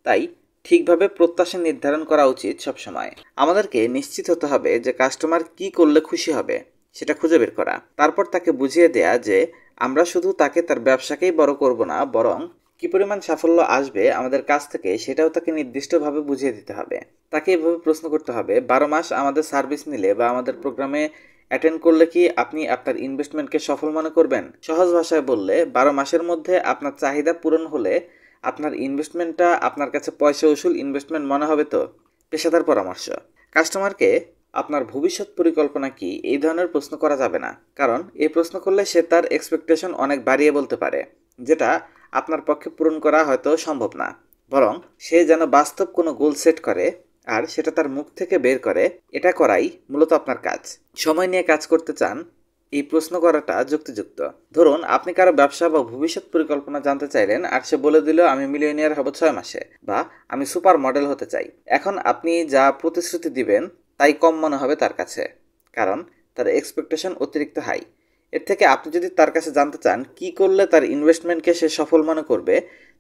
তাই ঠিকভাবে প্রত্যাশা নির্ধারণ করা উচিত সবসময়। আমাদেরকে নিশ্চিত হতে হবে যে কাস্টমার কী করলে খুশি হবে সেটা খুঁজে বের করা, তারপর তাকে বুঝিয়ে দেয়া যে আমরা শুধু তাকে তার ব্যবসাকেই বড় করব না, বরং কী পরিমাণ সাফল্য আসবে আমাদের কাছ থেকে সেটাও তাকে নির্দিষ্টভাবে বুঝিয়ে দিতে হবে। তাকে এভাবে প্রশ্ন করতে হবে, 12 মাস আমাদের সার্ভিস নিলে বা আমাদের প্রোগ্রামে অ্যাটেন্ড করলে কি আপনি আপনার ইনভেস্টমেন্টকে সফল মনে করবেন? সহজ ভাষায় বললে, 12 মাসের মধ্যে আপনার চাহিদা পূরণ হলে আপনার ইনভেস্টমেন্টটা আপনার কাছে পয়সা উসুল ইনভেস্টমেন্ট মনে হবে তো? পেশাদার পরামর্শ। কাস্টমারকে আপনার ভবিষ্যৎ পরিকল্পনা কি এই ধরনের প্রশ্ন করা যাবে না, কারণ এই প্রশ্ন করলে সে তার এক্সপেকটেশন অনেক বাড়িয়ে বলতে পারে, যেটা আপনার পক্ষে পূরণ করা হয়তো সম্ভব না। বরং সে যেন বাস্তব কোনো গোল সেট করে আর সেটা তার মুখ থেকে বের করে, এটা করাই মূলত আপনার কাজ। সময় নিয়ে কাজ করতে চান, এই প্রশ্ন করাটা যুক্তিযুক্ত। ধরুন আপনি কারো ব্যবসা বা ভবিষ্যৎ পরিকল্পনা জানতে চাইলেন, আর সে বলে দিল আমি মিলিয়নিয়ার হব 6 মাসে, বা আমি সুপার মডেল হতে চাই। এখন আপনি যা প্রতিশ্রুতি দিবেন তাই কম মনে হবে তার কাছে, কারণ তার এক্সপেকটেশন অতিরিক্ত হাই। এর থেকে আপনি যদি তার কাছে জানতে চান কি করলে তার ইনভেস্টমেন্টকে সে সফল মনে করবে,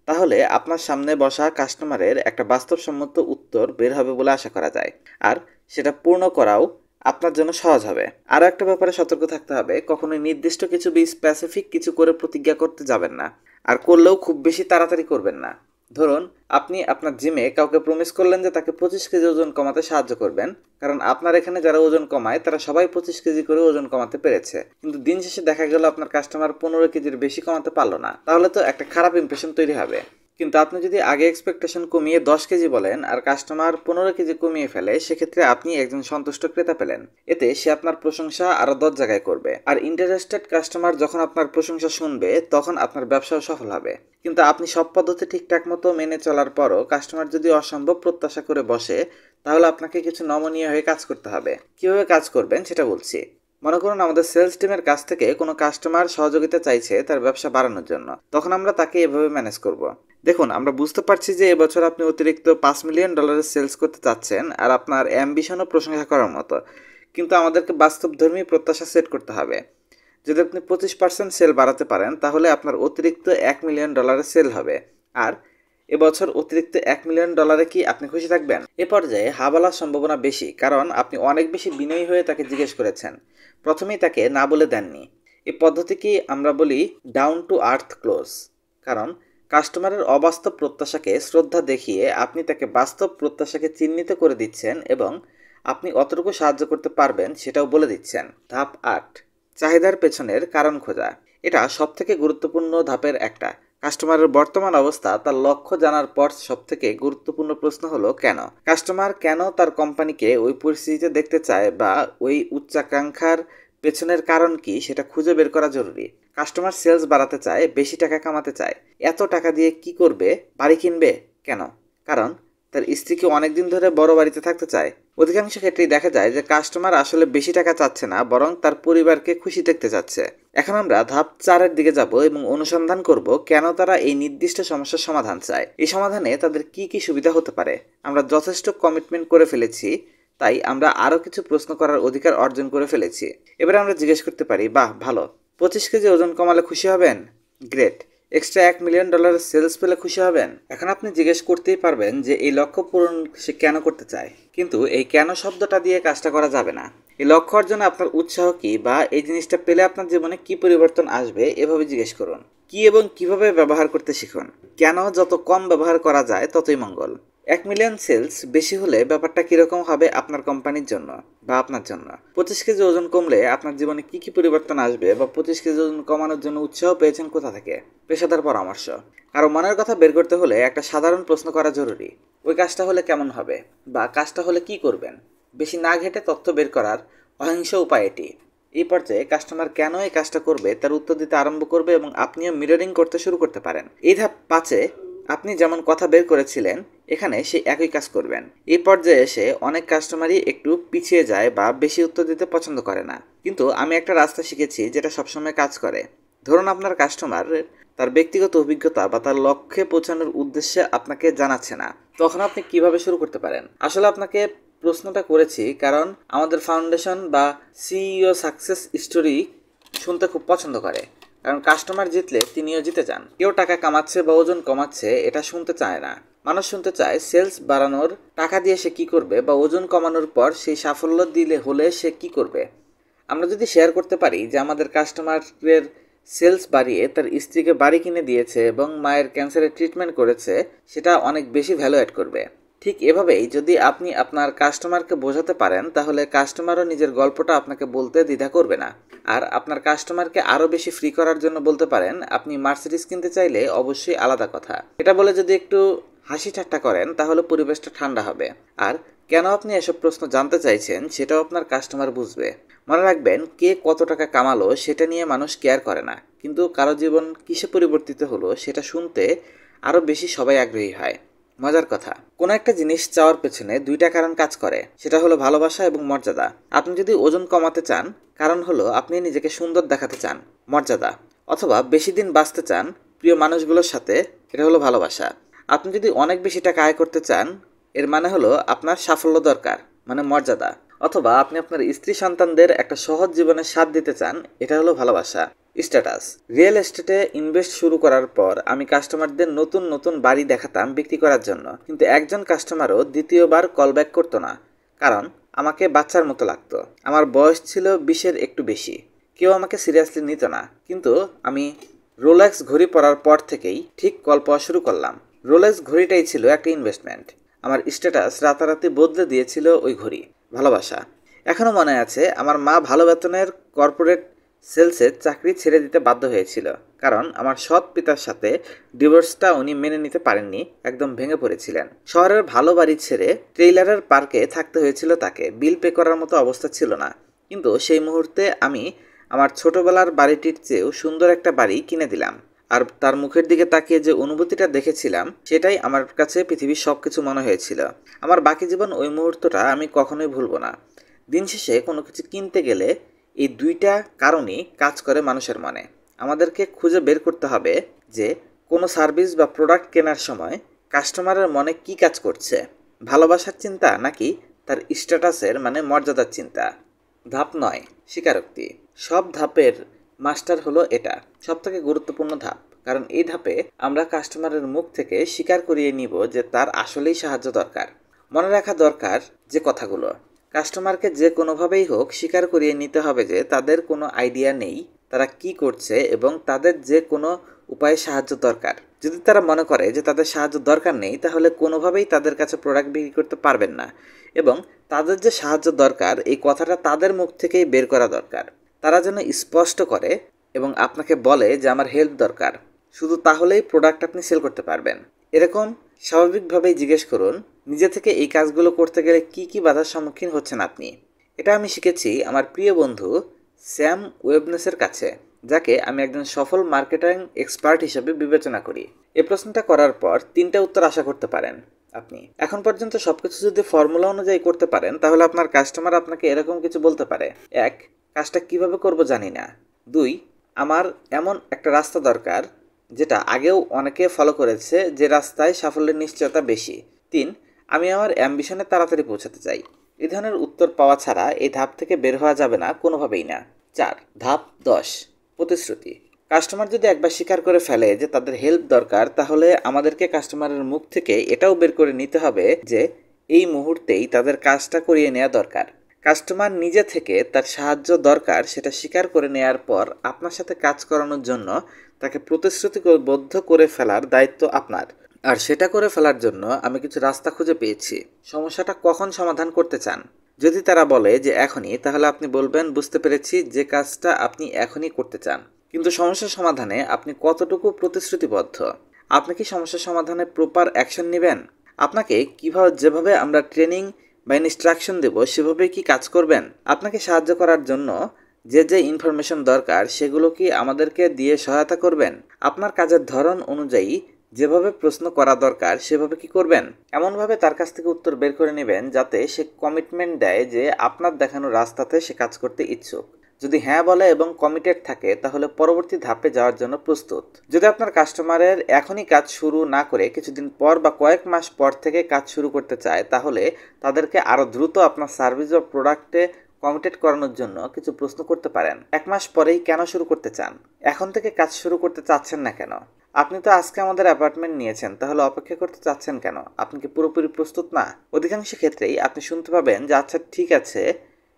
তাহলে আপনার সামনে বসা কাস্টমারের একটা বাস্তবসম্মত উত্তর বের হবে বলে আশা করা যায়, আর সেটা পূর্ণ করাও আপনার জন্য সহজ হবে। আরও একটা ব্যাপারে সতর্ক থাকতে হবে, কখনোই নির্দিষ্ট কিছু বা স্পেসিফিক কিছু করে প্রতিজ্ঞা করতে যাবেন না, আর করলেও খুব বেশি তাড়াতাড়ি করবেন না। ধরুন আপনি আপনার জিমে কাউকে প্রমিস করলেন যে তাকে 25 কেজি ওজন কমাতে সাহায্য করবেন, কারণ আপনার এখানে যারা ওজন কমায় তারা সবাই 25 কেজি করে ওজন কমাতে পেরেছে, কিন্তু দিন শেষে দেখা গেল আপনার কাস্টমার 15 কেজির বেশি কমাতে পারলো না, তাহলে তো একটা খারাপ ইমপ্রেশন তৈরি হবে। কিন্তু আপনি যদি আগে এক্সপেকটেশন কমিয়ে 10 কেজি বলেন আর কাস্টমার 15 কেজি কমিয়ে ফেলে, সেক্ষেত্রে আপনি একজন সন্তুষ্ট ক্রেতা পেলেন। এতে সে আপনার প্রশংসা আরও 10 জায়গায় করবে, আর ইন্টারেস্টেড কাস্টমার যখন আপনার প্রশংসা শুনবে তখন আপনার ব্যবসাও সফল হবে। কিন্তু আপনি সব পদ্ধতি ঠিকঠাক মতো মেনে চলার পরও কাস্টমার যদি অসম্ভব প্রত্যাশা করে বসে, তাহলে আপনাকে কিছু নমনীয় হয়ে কাজ করতে হবে। কিভাবে কাজ করবেন সেটা বলছি। মনে করুন আমাদের সেলস টিমের কাছ থেকে কোনো কাস্টমার সহযোগিতা চাইছে তার ব্যবসা বাড়ানোর জন্য, তখন আমরা তাকে এভাবে ম্যানেজ করব। দেখুন, আমরা বুঝতে পারছি যে এবছর আপনি অতিরিক্ত $5 মিলিয়ন সেলস করতে চাচ্ছেন, আর আপনার অ্যাম্বিশনও প্রশংসা করার মতো, কিন্তু আমাদেরকে বাস্তবধর্মী প্রত্যাশা সেট করতে হবে। যদি আপনি 25% সেল বাড়াতে পারেন তাহলে আপনার অতিরিক্ত $1 মিলিয়ন সেল হবে, আর এবছর অতিরিক্ত $1 মিলিয়ন কি আপনি খুশি থাকবেন? এ পর্যায়ে হাবালার সম্ভাবনা বেশি, কারণ আপনি অনেক বেশি বিনয়ী হয়ে তাকে জিজ্ঞেস করেছেন, প্রথমেই তাকে না বলে দেননি। এই পদ্ধতিকে আমরা বলি ডাউন টু আর্থ ক্লোজ, কারণ কাস্টমারের অবাস্তব প্রত্যাশাকে শ্রদ্ধা দেখিয়ে আপনি তাকে বাস্তব প্রত্যাশাকে চিহ্নিত করে দিচ্ছেন এবং আপনি অতটুকু সাহায্য করতে পারবেন সেটাও বলে দিচ্ছেন। ধাপ 8, চাহিদার পেছনের কারণ খোঁজা। এটা সবথেকে গুরুত্বপূর্ণ ধাপের একটা। কাস্টমারের বর্তমান অবস্থা তার লক্ষ্য জানার পর সবথেকে গুরুত্বপূর্ণ প্রশ্ন হলো কেন। কাস্টমার কেন তার কোম্পানিকে ওই পরিস্থিতিতে দেখতে চায় বা ওই উচ্চাকাঙ্ক্ষার পেছনের কারণ কি সেটা খুঁজে বের করা জরুরি। কাস্টমার সেলস বাড়াতে চায়, বেশি টাকা কামাতে চায়। এত টাকা দিয়ে কি করবে? বাড়ি কিনবে। কেন? কারণ তার স্ত্রীকে অনেকদিন ধরে বড় বাড়িতে থাকতে চায়। অধিকাংশ ক্ষেত্রেই দেখা যায় যে কাস্টমার আসলে বেশি টাকা চাচ্ছে না, বরং তার পরিবারকে খুশি দেখতে চাচ্ছে। এখন আমরা ধাপ 4-এর দিকে যাব এবং অনুসন্ধান করব কেন তারা এই নির্দিষ্ট সমস্যার সমাধান চায়। এই সমাধানে তাদের কি কি সুবিধা হতে পারে। আমরা যথেষ্ট কমিটমেন্ট করে ফেলেছি, তাই আমরা আরও কিছু প্রশ্ন করার অধিকার অর্জন করে ফেলেছি। এবারে আমরা জিজ্ঞেস করতে পারি, বাহ ভালো, 25 কেজি ওজন কমালে খুশি হবেন? গ্রেট। এক্সট্রা $1 মিলিয়ন সেলস পেলে খুশি হবেন? এখন আপনি জিজ্ঞেস করতেই পারবেন যে এই লক্ষ্য পূরণ সে কেন করতে চায়, কিন্তু এই কেন শব্দটা দিয়ে কাজটা করা যাবে না। এই লক্ষ্য অর্জনে আপনার উৎসাহ কি, বা এই জিনিসটা পেলে আপনার জীবনে কি পরিবর্তন আসবে, এভাবে জিজ্ঞেস করুন। কি এবং কিভাবে ব্যবহার করতে শিখুন। কেন যত কম ব্যবহার করা যায় ততই মঙ্গল। 1 মিলিয়ন সেলস বেশি হলে ব্যাপারটা কিরকম হবে আপনার কোম্পানির জন্য বা আপনার জন্য? 25 কেজি ওজন কমলে আপনার জীবনে কি কি পরিবর্তন আসবে, বা 25 কেজি ওজন কমানোর জন্য উৎসাহ পেয়েছেন কোথা থেকে? পেশাদার পরামর্শ। কারো মনের কথা বের করতে হলে একটা সাধারণ প্রশ্ন করা জরুরি। ওই কাজটা হলে কেমন হবে, বা কাজটা হলে কি করবেন? বেশি না ঘেটে তথ্য বের করার অহিংস উপায় এটি। এই পর্যায়ে কাস্টমার কেন এই কাজটা করবে তার উত্তর দিতে আরম্ভ করবে এবং আপনিও মিররিং করতে শুরু করতে পারেন। এই ধাপ 5-এ আপনি যেমন কথা বের করেছিলেন এখানে সেই একই কাজ করবেন। এই পর্যায়ে এসে অনেক কাস্টমারই একটু পিছিয়ে যায় বা বেশি উত্তর দিতে পছন্দ করে না, কিন্তু আমি একটা রাস্তা শিখেছি যেটা সবসময় কাজ করে। ধরুন আপনার কাস্টমার তার ব্যক্তিগত অভিজ্ঞতা বা তার লক্ষ্যে পৌঁছানোর উদ্দেশ্যে আপনাকে জানাচ্ছে না, তখন আপনি কিভাবে শুরু করতে পারেন? আসলে আপনাকে প্রশ্নটা করেছি কারণ আমাদের ফাউন্ডেশন বা সিইও সাকসেস স্টোরি শুনতে খুব পছন্দ করে, কারণ কাস্টমার জিতলে তিনিও জিতে যান। কেউ টাকা কামাচ্ছে বা ওজন কমাচ্ছে এটা শুনতে চায় না, মানুষ শুনতে চায় সেলস বাড়ানোর টাকা দিয়ে সে কি করবে, বা ওজন কমানোর পর সেই সাফল্য দিলে হলে সে কি করবে। আমরা যদি শেয়ার করতে পারি যে আমাদের কাস্টমারের সেলস বাড়িয়ে তার স্ত্রীকে বাড়ি কিনে দিয়েছে এবং মায়ের ক্যান্সারের ট্রিটমেন্ট করেছে, সেটা অনেক বেশি ভ্যালু অ্যাড করবে। ঠিক এভাবেই যদি আপনি আপনার কাস্টমারকে বোঝাতে পারেন তাহলে কাস্টমারও নিজের গল্পটা আপনাকে বলতে দ্বিধা করবে না। আর আপনার কাস্টমারকে আরও বেশি ফ্রি করার জন্য বলতে পারেন, আপনি মার্সিডিজ কিনতে চাইলে অবশ্যই আলাদা কথা। এটা বলে যদি একটু হাসি ঠাট্টা করেন তাহলে পরিবেশটা ঠান্ডা হবে। আর কেন আপনি এসব প্রশ্ন জানতে চাইছেন সেটাও আপনার কাস্টমার বুঝবে। মনে রাখবেন, কে কত টাকা কামালো সেটা নিয়ে মানুষ কেয়ার করে না, কিন্তু কারো জীবন কিসে পরিবর্তিত হলো সেটা শুনতে আরও বেশি সবাই আগ্রহী হয়। মজার কথা, কোনো একটা জিনিস চাওয়ার পেছনে দুইটা কারণ কাজ করে, সেটা হলো ভালোবাসা এবং মর্যাদা। আপনি যদি ওজন কমাতে চান, কারণ হলো আপনি নিজেকে সুন্দর দেখাতে চান, মর্যাদা, অথবা বেশি দিন বাঁচতে চান প্রিয় মানুষগুলোর সাথে, এটা হলো ভালোবাসা। আপনি যদি অনেক বেশি টাকা আয় করতে চান, এর মানে হলো আপনার সাফল্য দরকার, মানে মর্যাদা, অথবা আপনি আপনার স্ত্রী সন্তানদের একটা সহজ জীবনের স্বাদ দিতে চান, এটা হলো ভালোবাসা। স্ট্যাটাস। রিয়েল এস্টেটে ইনভেস্ট শুরু করার পর আমি কাস্টমারদের নতুন নতুন বাড়ি দেখাতাম বিক্রি করার জন্য, কিন্তু একজন কাস্টমারও দ্বিতীয়বার কল ব্যাক করতো না, কারণ আমাকে বাচ্চার মতো লাগতো। আমার বয়স ছিল 20-এর একটু বেশি, কেউ আমাকে সিরিয়াসলি নিত না। কিন্তু আমি রোলেক্স ঘড়ি পরার পর থেকেই ঠিক কল পাওয়া শুরু করলাম। রোলেক্স ঘড়িটাই ছিল একটা ইনভেস্টমেন্ট। আমার স্ট্যাটাস রাতারাতি বদলে দিয়েছিল ওই ঘড়ি। ভালোবাসা। এখনও মনে আছে, আমার মা ভালো বেতনের কর্পোরেট সেলসের চাকরি ছেড়ে দিতে বাধ্য হয়েছিল, কারণ আমার সৎ পিতার সাথে ডিভোর্সটা উনি মেনে নিতে পারেননি, একদম ভেঙে পড়েছিলেন। শহরের ভালো বাড়ি ছেড়ে ট্রেইলারের পার্কে থাকতে হয়েছিল তাকে, বিল পে করার মতো অবস্থা ছিল না। কিন্তু সেই মুহূর্তে আমি আমার ছোটবেলার বাড়িটির চেয়েও সুন্দর একটা বাড়ি কিনে দিলাম। আর তার মুখের দিকে তাকিয়ে যে অনুভূতিটা দেখেছিলাম, সেটাই আমার কাছে পৃথিবীর সব কিছু মনে হয়েছিল। আমার বাকি জীবন ওই মুহূর্তটা আমি কখনোই ভুলব না। দিন শেষে কোনো কিছু কিনতে গেলে এই দুইটা কারণই কাজ করে মানুষের মনে। আমাদেরকে খুঁজে বের করতে হবে যে কোনো সার্ভিস বা প্রোডাক্ট কেনার সময় কাস্টমারের মনে কি কাজ করছে, ভালোবাসার চিন্তা নাকি তার স্ট্যাটাসের মানে মর্যাদার চিন্তা। ধাপ 9, স্বীকারোক্তি। সব ধাপের মাস্টার হলো এটা, সবথেকে গুরুত্বপূর্ণ ধাপ, কারণ এই ধাপে আমরা কাস্টমারের মুখ থেকে স্বীকার করিয়ে নিব যে তার আসলেই সাহায্য দরকার। মনে রাখা দরকার যে কথাগুলো, কাস্টমারকে যে কোনোভাবেই হোক স্বীকার করিয়ে নিতে হবে যে তাদের কোনো আইডিয়া নেই তারা কি করছে এবং তাদের যে কোনো উপায়ে সাহায্য দরকার। যদি তারা মনে করে যে তাদের সাহায্য দরকার নেই, তাহলে কোনোভাবেই তাদের কাছে প্রোডাক্ট বিক্রি করতে পারবেন না। এবং তাদের যে সাহায্য দরকার, এই কথাটা তাদের মুখ থেকেই বের করা দরকার। তারা যেন স্পষ্ট করে এবং আপনাকে বলে যে আমার হেল্প দরকার, শুধু তাহলেই প্রোডাক্ট আপনি সেল করতে পারবেন। এরকম স্বাভাবিকভাবেই জিজ্ঞেস করুন, নিজে থেকে এই কাজগুলো করতে গেলে কি কি বাধার সম্মুখীন হচ্ছেন আপনি। এটা আমি শিখেছি আমার প্রিয় বন্ধু স্যাম ওয়েবনেসের কাছে, যাকে আমি একজন সফল মার্কেটিং এক্সপার্ট হিসেবে বিবেচনা করি। এই প্রশ্নটা করার পর 3টা উত্তর আশা করতে পারেন আপনি। এখন পর্যন্ত সবকিছু যদি ফর্মুলা অনুযায়ী করতে পারেন, তাহলে আপনার কাস্টমার আপনাকে এরকম কিছু বলতে পারে: 1, কাজটা কিভাবে করব জানি না। 2, আমার এমন একটা রাস্তা দরকার যেটা আগেও অনেকে ফলো করেছে, যে রাস্তায় সাফল্যের নিশ্চয়তা বেশি। 3, আমি আমার অ্যাম্বিশনে তাড়াতাড়ি পৌঁছাতে চাই। এই ধরনের উত্তর পাওয়া ছাড়া এই ধাপ থেকে বের হওয়া যাবে না, কোনোভাবেই না। 4, ধাপ 10, প্রতিশ্রুতি। কাস্টমার যদি একবার স্বীকার করে ফেলে যে তাদের হেল্প দরকার, তাহলে আমাদেরকে কাস্টমারের মুখ থেকে এটাও বের করে নিতে হবে যে এই মুহূর্তেই তাদের কাজটা করিয়ে নেওয়া দরকার। কাস্টমার নিজে থেকে তার সাহায্য দরকার সেটা স্বীকার করে নেওয়ার পর আপনার সাথে কাজ করানোর জন্য তাকে প্রতিশ্রুতিবদ্ধ করে ফেলার দায়িত্ব আপনার। আর সেটা করে ফেলার জন্য আমি কিছু রাস্তা খুঁজে পেয়েছি। সমস্যাটা কখন সমাধান করতে চান? যদি তারা বলে যে এখনই, তাহলে আপনি বলবেন, বুঝতে পেরেছি যে কাজটা আপনি এখনই করতে চান, কিন্তু সমস্যা সমাধানে আপনি কতটুকু প্রতিশ্রুতিবদ্ধ? আপনি কি সমস্যা সমাধানে প্রপার অ্যাকশন নেবেন? আপনাকে কিভাবে, যেভাবে আমরা ট্রেনিং বা ইনস্ট্রাকশন দেব সেভাবে কি কাজ করবেন? আপনাকে সাহায্য করার জন্য যে যে ইনফরমেশন দরকার সেগুলো কি আমাদেরকে দিয়ে সহায়তা করবেন? আপনার কাজের ধরন অনুযায়ী যেভাবে প্রশ্ন করা দরকার সেভাবে কি করবেন? এমনভাবে তার কাছ থেকে উত্তর বের করে নেবেন যাতে সে কমিটমেন্ট দেয় যে আপনার দেখানো রাস্তাতে সে কাজ করতে ইচ্ছুক। যদি হ্যাঁ বলে এবং কমিটেড থাকে, তাহলে পরবর্তী ধাপে যাওয়ার জন্য প্রস্তুত। যদি আপনার কাস্টমারের এখনই কাজ শুরু না করে কিছুদিন পর বা কয়েক মাস পর থেকে কাজ শুরু করতে চায়, তাহলে তাদেরকে আরও দ্রুত আপনার সার্ভিস বা প্রোডাক্টে কমিটেড করানোর জন্য কিছু প্রশ্ন করতে পারেন। 1 মাস পরেই কেন শুরু করতে চান? এখন থেকে কাজ শুরু করতে চাচ্ছেন না কেন? আপনি তো আজকে আমাদের অ্যাপার্টমেন্ট নিয়েছেন, তাহলে অপেক্ষা করতে চাচ্ছেন কেন? আপনি কি পুরোপুরি প্রস্তুত না? অধিকাংশ ক্ষেত্রেই আপনি শুনতে পাবেন যে আচ্ছা ঠিক আছে,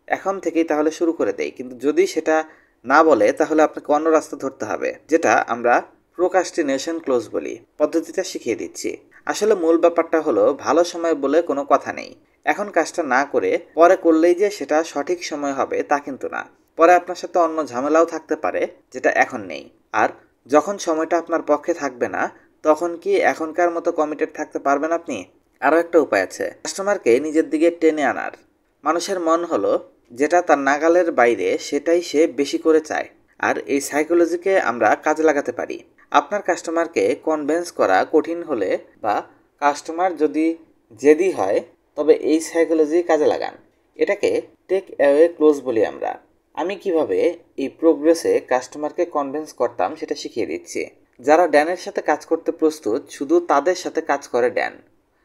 এখন থেকেই তাহলে শুরু করে দেই। কিন্তু যদি সেটা না বলে, তাহলে আপনাকে অন্য রাস্তা ধরতে হবে, যেটা আমরা প্রোক্রাস্টিনেশন ক্লোজ বলি। পদ্ধতিটা শিখিয়ে দিচ্ছি। আসলে মূল ব্যাপারটা হলো, ভালো সময় বলে কোনো কথা নেই। এখন কাজটা না করে পরে করলেই যে সেটা সঠিক সময় হবে তা কিন্তু না। পরে আপনার সাথে অন্য ঝামেলাও থাকতে পারে যেটা এখন নেই। আর যখন সময়টা আপনার পক্ষে থাকবে না, তখন কি এখনকার মতো কমিটেড থাকতে পারবেন আপনি? আরও একটা উপায় আছে, কাস্টমারকে নিজের দিকে টেনে আনার। মানুষের মন হলো যেটা তার নাগালের বাইরে, সেটাই সে বেশি করে চায়। আর এই সাইকোলজিকে আমরা কাজে লাগাতে পারি। আপনার কাস্টমারকে কনভিন্স করা কঠিন হলে বা কাস্টমার যদি জেদি হয়, তবে এই সাইকোলজি কাজে লাগান। এটাকে টেক অ্যাওয়ে ক্লোজ বলি আমরা। আমি কিভাবে এই প্রোগ্রেসে কাস্টমারকে কনভিন্স করতাম সেটা শিখিয়ে দিচ্ছি। যারা ড্যানের সাথে কাজ করতে প্রস্তুত শুধু তাদের সাথে কাজ করে ড্যান।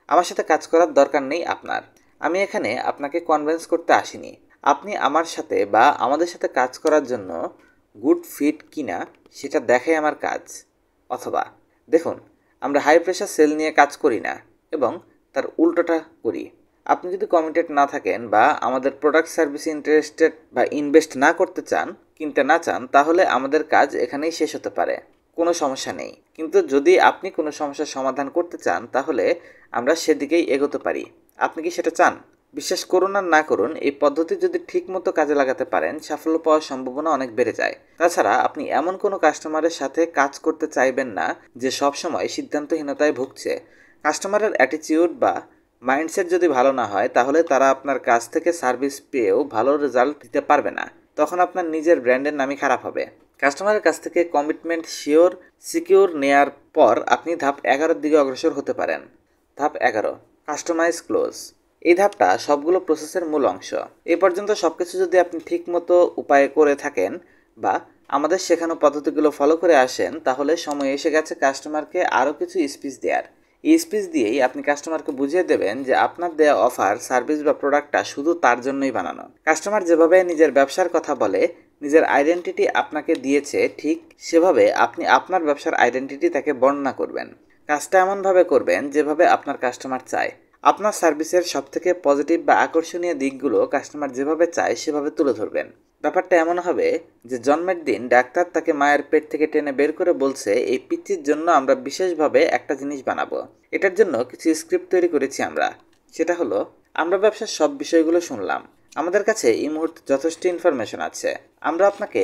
আমার সাথে কাজ করার দরকার নেই আপনার। আমি এখানে আপনাকে কনভিন্স করতে আসিনি। আপনি আমার সাথে বা আমাদের সাথে কাজ করার জন্য গুড ফিট কিনা সেটা দেখাই আমার কাজ। অথবা দেখুন, আমরা হাই প্রেশার সেল নিয়ে কাজ করি না এবং তার উল্টোটা করি। আপনি যদি কমিটেড না থাকেন বা আমাদের প্রোডাক্ট সার্ভিসে ইন্টারেস্টেড বা ইনভেস্ট না করতে চান, কিনতে না চান, তাহলে আমাদের কাজ এখানেই শেষ হতে পারে। কোনো সমস্যা নেই। কিন্তু যদি আপনি কোনো সমস্যার সমাধান করতে চান তাহলে আমরা সেদিকেই এগোতে পারি। আপনি কি সেটা চান? বিশ্বাস করুন আর না করুন, এই পদ্ধতি যদি ঠিকমতো কাজে লাগাতে পারেন সাফল্য পাওয়ার সম্ভাবনা অনেক বেড়ে যায়। তাছাড়া আপনি এমন কোনো কাস্টমারের সাথে কাজ করতে চাইবেন না যে সবসময় সিদ্ধান্তহীনতায় ভুগছে। কাস্টমারের অ্যাটিটিউড বা মাইন্ডসেট যদি ভালো না হয় তাহলে তারা আপনার কাছ থেকে সার্ভিস পেয়েও ভালো রেজাল্ট দিতে পারবে না। তখন আপনার নিজের ব্র্যান্ডের নামই খারাপ হবে। কাস্টমারের কাছ থেকে কমিটমেন্ট সিকিউর নেয়ার পর আপনি ধাপ 11 দিকে অগ্রসর হতে পারেন। ধাপ 11, কাস্টমাইজ ক্লোজ। এই ধাপটা সবগুলো প্রসেসের মূল অংশ। এই পর্যন্ত সবকিছু যদি আপনি ঠিকমতো উপায়ে করে থাকেন বা আমাদের শেখানো পদ্ধতিগুলো ফলো করে আসেন তাহলে সময় এসে গেছে কাস্টমারকে আরও কিছু স্পিচ দেওয়ার। এই স্পিচ দিয়েই আপনি কাস্টমারকে বুঝিয়ে দেবেন যে আপনার দেওয়া অফার, সার্ভিস বা প্রোডাক্টটা শুধু তার জন্যই বানানো। কাস্টমার যেভাবে নিজের ব্যবসার কথা বলে, নিজের আইডেন্টিটি আপনাকে দিয়েছে, ঠিক সেভাবে আপনি আপনার ব্যবসার আইডেন্টিটি তাকে বর্ণনা করবেন। কাজটা এমনভাবে করবেন যেভাবে আপনার কাস্টমার চায়। আপনার সার্ভিসের সবথেকে পজিটিভ বা আকর্ষণীয় দিকগুলো কাস্টমার যেভাবে চায় সেভাবে তুলে ধরবেন। ব্যাপারটা এমন হবে যে জন্মের দিন ডাক্তার তাকে মায়ের পেট থেকে টেনে বের করে বলছে, এই পিচ্চির জন্য আমরা বিশেষভাবে একটা জিনিস বানাবো। এটার জন্য কিছু স্ক্রিপ্ট তৈরি করেছি আমরা। সেটা হলো, আমরা ব্যবসার সব বিষয়গুলো শুনলাম। আমাদের কাছে এই মুহূর্তে যথেষ্ট ইনফরমেশন আছে। আমরা আপনাকে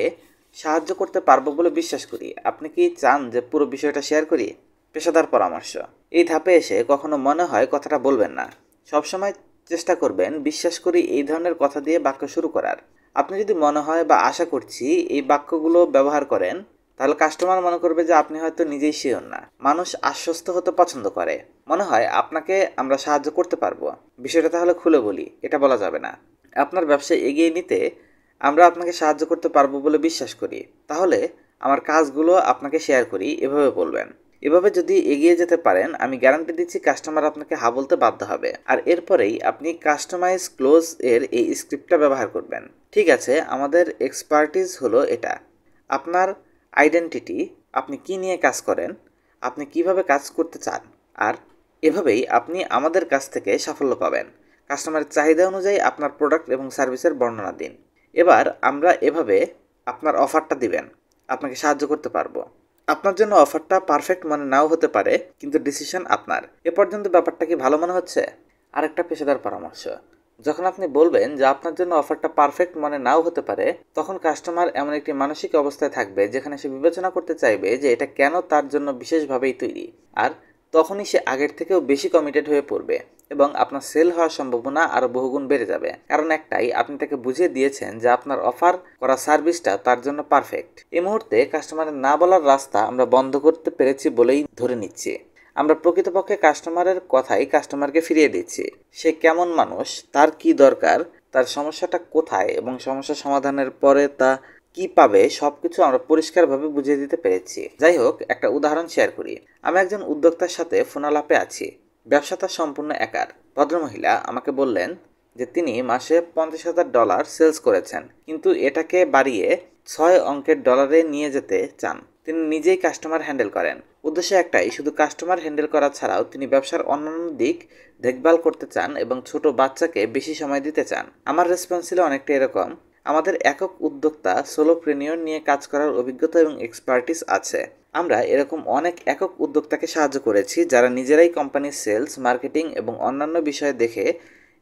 সাহায্য করতে পারবো বলে বিশ্বাস করি। আপনি কি চান যে পুরো বিষয়টা শেয়ার করি? পেশাদার পরামর্শ। এই ধাপে এসে কখনো মনে হয় কথাটা বলবেন না। সবসময় চেষ্টা করবেন বিশ্বাস করি এই ধরনের কথা দিয়ে বাক্য শুরু করার। আপনি যদি মনে হয় বা আশা করছি এই বাক্যগুলো ব্যবহার করেন তাহলে কাস্টমার মনে করবে যে আপনি হয়তো নিজেই শিওর না। মানুষ আশ্বস্ত হতে পছন্দ করে। মনে হয় আপনাকে আমরা সাহায্য করতে পারবো। বিষয়টা তাহলে খুলে বলি, এটা বলা যাবে না। আপনার ব্যবসা এগিয়ে নিতে আমরা আপনাকে সাহায্য করতে পারবো বলে বিশ্বাস করি। তাহলে আমার কাজগুলো আপনাকে শেয়ার করি, এভাবে বলবেন। এভাবে যদি এগিয়ে যেতে পারেন আমি গ্যারান্টি দিচ্ছি কাস্টমার আপনাকে হ্যাঁ বলতে বাধ্য হবে। আর এরপরেই আপনি কাস্টমাইজ ক্লোজ এর এই স্ক্রিপ্টটা ব্যবহার করবেন। ঠিক আছে, আমাদের এক্সপার্টিস হলো এটা। আপনার আইডেন্টিটি, আপনি কি নিয়ে কাজ করেন, আপনি কিভাবে কাজ করতে চান, আর এভাবেই আপনি আমাদের কাছ থেকে সাফল্য পাবেন। কাস্টমারের চাহিদা অনুযায়ী আপনার প্রোডাক্ট এবং সার্ভিসের বর্ণনা দিন। এবার আমরা এভাবে আপনার অফারটা দিবেন, আপনাকে সাহায্য করতে পারবো। আপনার জন্য অফারটা পারফেক্ট মনে নাও হতে পারে, কিন্তু ডিসিশন আপনার। এ পর্যন্ত ব্যাপারটা কি ভালো মনে হচ্ছে? আরেকটা পেশাদার পরামর্শ, যখন আপনি বলবেন যে আপনার জন্য অফারটা পারফেক্ট মনে নাও হতে পারে, তখন কাস্টমার এমন একটি মানসিক অবস্থায় থাকবে যেখানে সে বিবেচনা করতে চাইবে যে এটা কেন তার জন্য বিশেষভাবেই তৈরি। আর তখনই সে আগের থেকেও বেশি কমিটেড হয়ে পড়বে এবং আপনার সেল হওয়ার সম্ভাবনা আরও বহুগুণ বেড়ে যাবে। কারণ একটাই, আপনি তাকে বুঝিয়ে দিয়েছেন যে আপনার অফার করা সার্ভিসটা তার জন্য পারফেক্ট। এই মুহূর্তে কাস্টমারের না বলার রাস্তা আমরা বন্ধ করতে পেরেছি বলেই ধরে নিচ্ছি। আমরা প্রকৃতপক্ষে কাস্টমারের কথাই কাস্টমারকে ফিরিয়ে দিচ্ছি। সে কেমন মানুষ, তার কি দরকার, তার সমস্যাটা কোথায় এবং সমস্যা সমাধানের পরে তা কি পাবে, সবকিছু আমরা পরিষ্কারভাবে বুঝিয়ে দিতে পেরেছি। যাই হোক, একটা উদাহরণ শেয়ার করি। আমি একজন উদ্যোক্তার সাথে ফোনালাপে আছি। ব্যবসা তার সম্পূর্ণ একার। ভদ্রমহিলা আমাকে বললেন যে তিনি মাসে $50,000 সেলস করেছেন, কিন্তু এটাকে বাড়িয়ে 6 অঙ্কের ডলারে নিয়ে যেতে চান। তিনি নিজেই কাস্টমার হ্যান্ডেল করেন। উদ্দেশ্য একটাই, শুধু কাস্টমার হ্যান্ডেল করা ছাড়াও তিনি ব্যবসার অন্যান্য দিক দেখভাল করতে চান এবং ছোট বাচ্চাকে বেশি সময় দিতে চান। আমার রেসপন্স ছিল অনেকটা এরকম, আমাদের একক উদ্যোক্তা সোলোপ্রেনিয়র নিয়ে কাজ করার অভিজ্ঞতা এবং এক্সপার্টিস আছে। আমরা এরকম অনেক একক উদ্যোক্তাকে সাহায্য করেছি যারা নিজেরাই কোম্পানির সেলস, মার্কেটিং এবং অন্যান্য বিষয় দেখে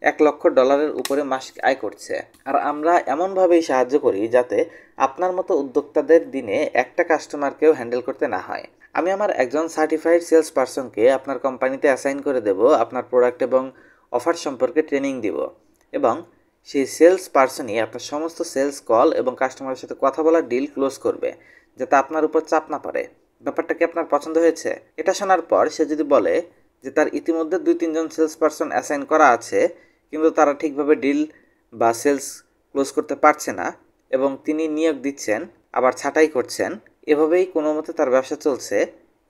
$1,00,000 উপরে মাসিক আয় করছে। আর আমরা এমনভাবেই সাহায্য করি যাতে আপনার মতো উদ্যোক্তাদের দিনে একটা কাস্টমারকেও হ্যান্ডেল করতে না হয়। আমি আমার একজন সার্টিফাইড সেলস পারসনকে আপনার কোম্পানিতে অ্যাসাইন করে দেব, আপনার প্রোডাক্ট এবং অফার সম্পর্কে ট্রেনিং দিব এবং সেই সেলস পারসনই আপনার সমস্ত সেলস কল এবং কাস্টমারের সাথে কথা বলার ডিল ক্লোজ করবে, যাতে আপনার উপর চাপ না পড়ে। ব্যাপারটা কি আপনার পছন্দ হয়েছে? এটা শোনার পর সে যদি বলে যে তার ইতিমধ্যে 2-3 জন সেলস পারসন অ্যাসাইন করা আছে কিন্তু তারা ঠিকভাবে ডিল বা সেলস ক্লোজ করতে পারছে না, এবং তিনি নিয়োগ দিচ্ছেন আবার ছাঁটাই করছেন, এভাবেই কোনো মতে তার ব্যবসা চলছে।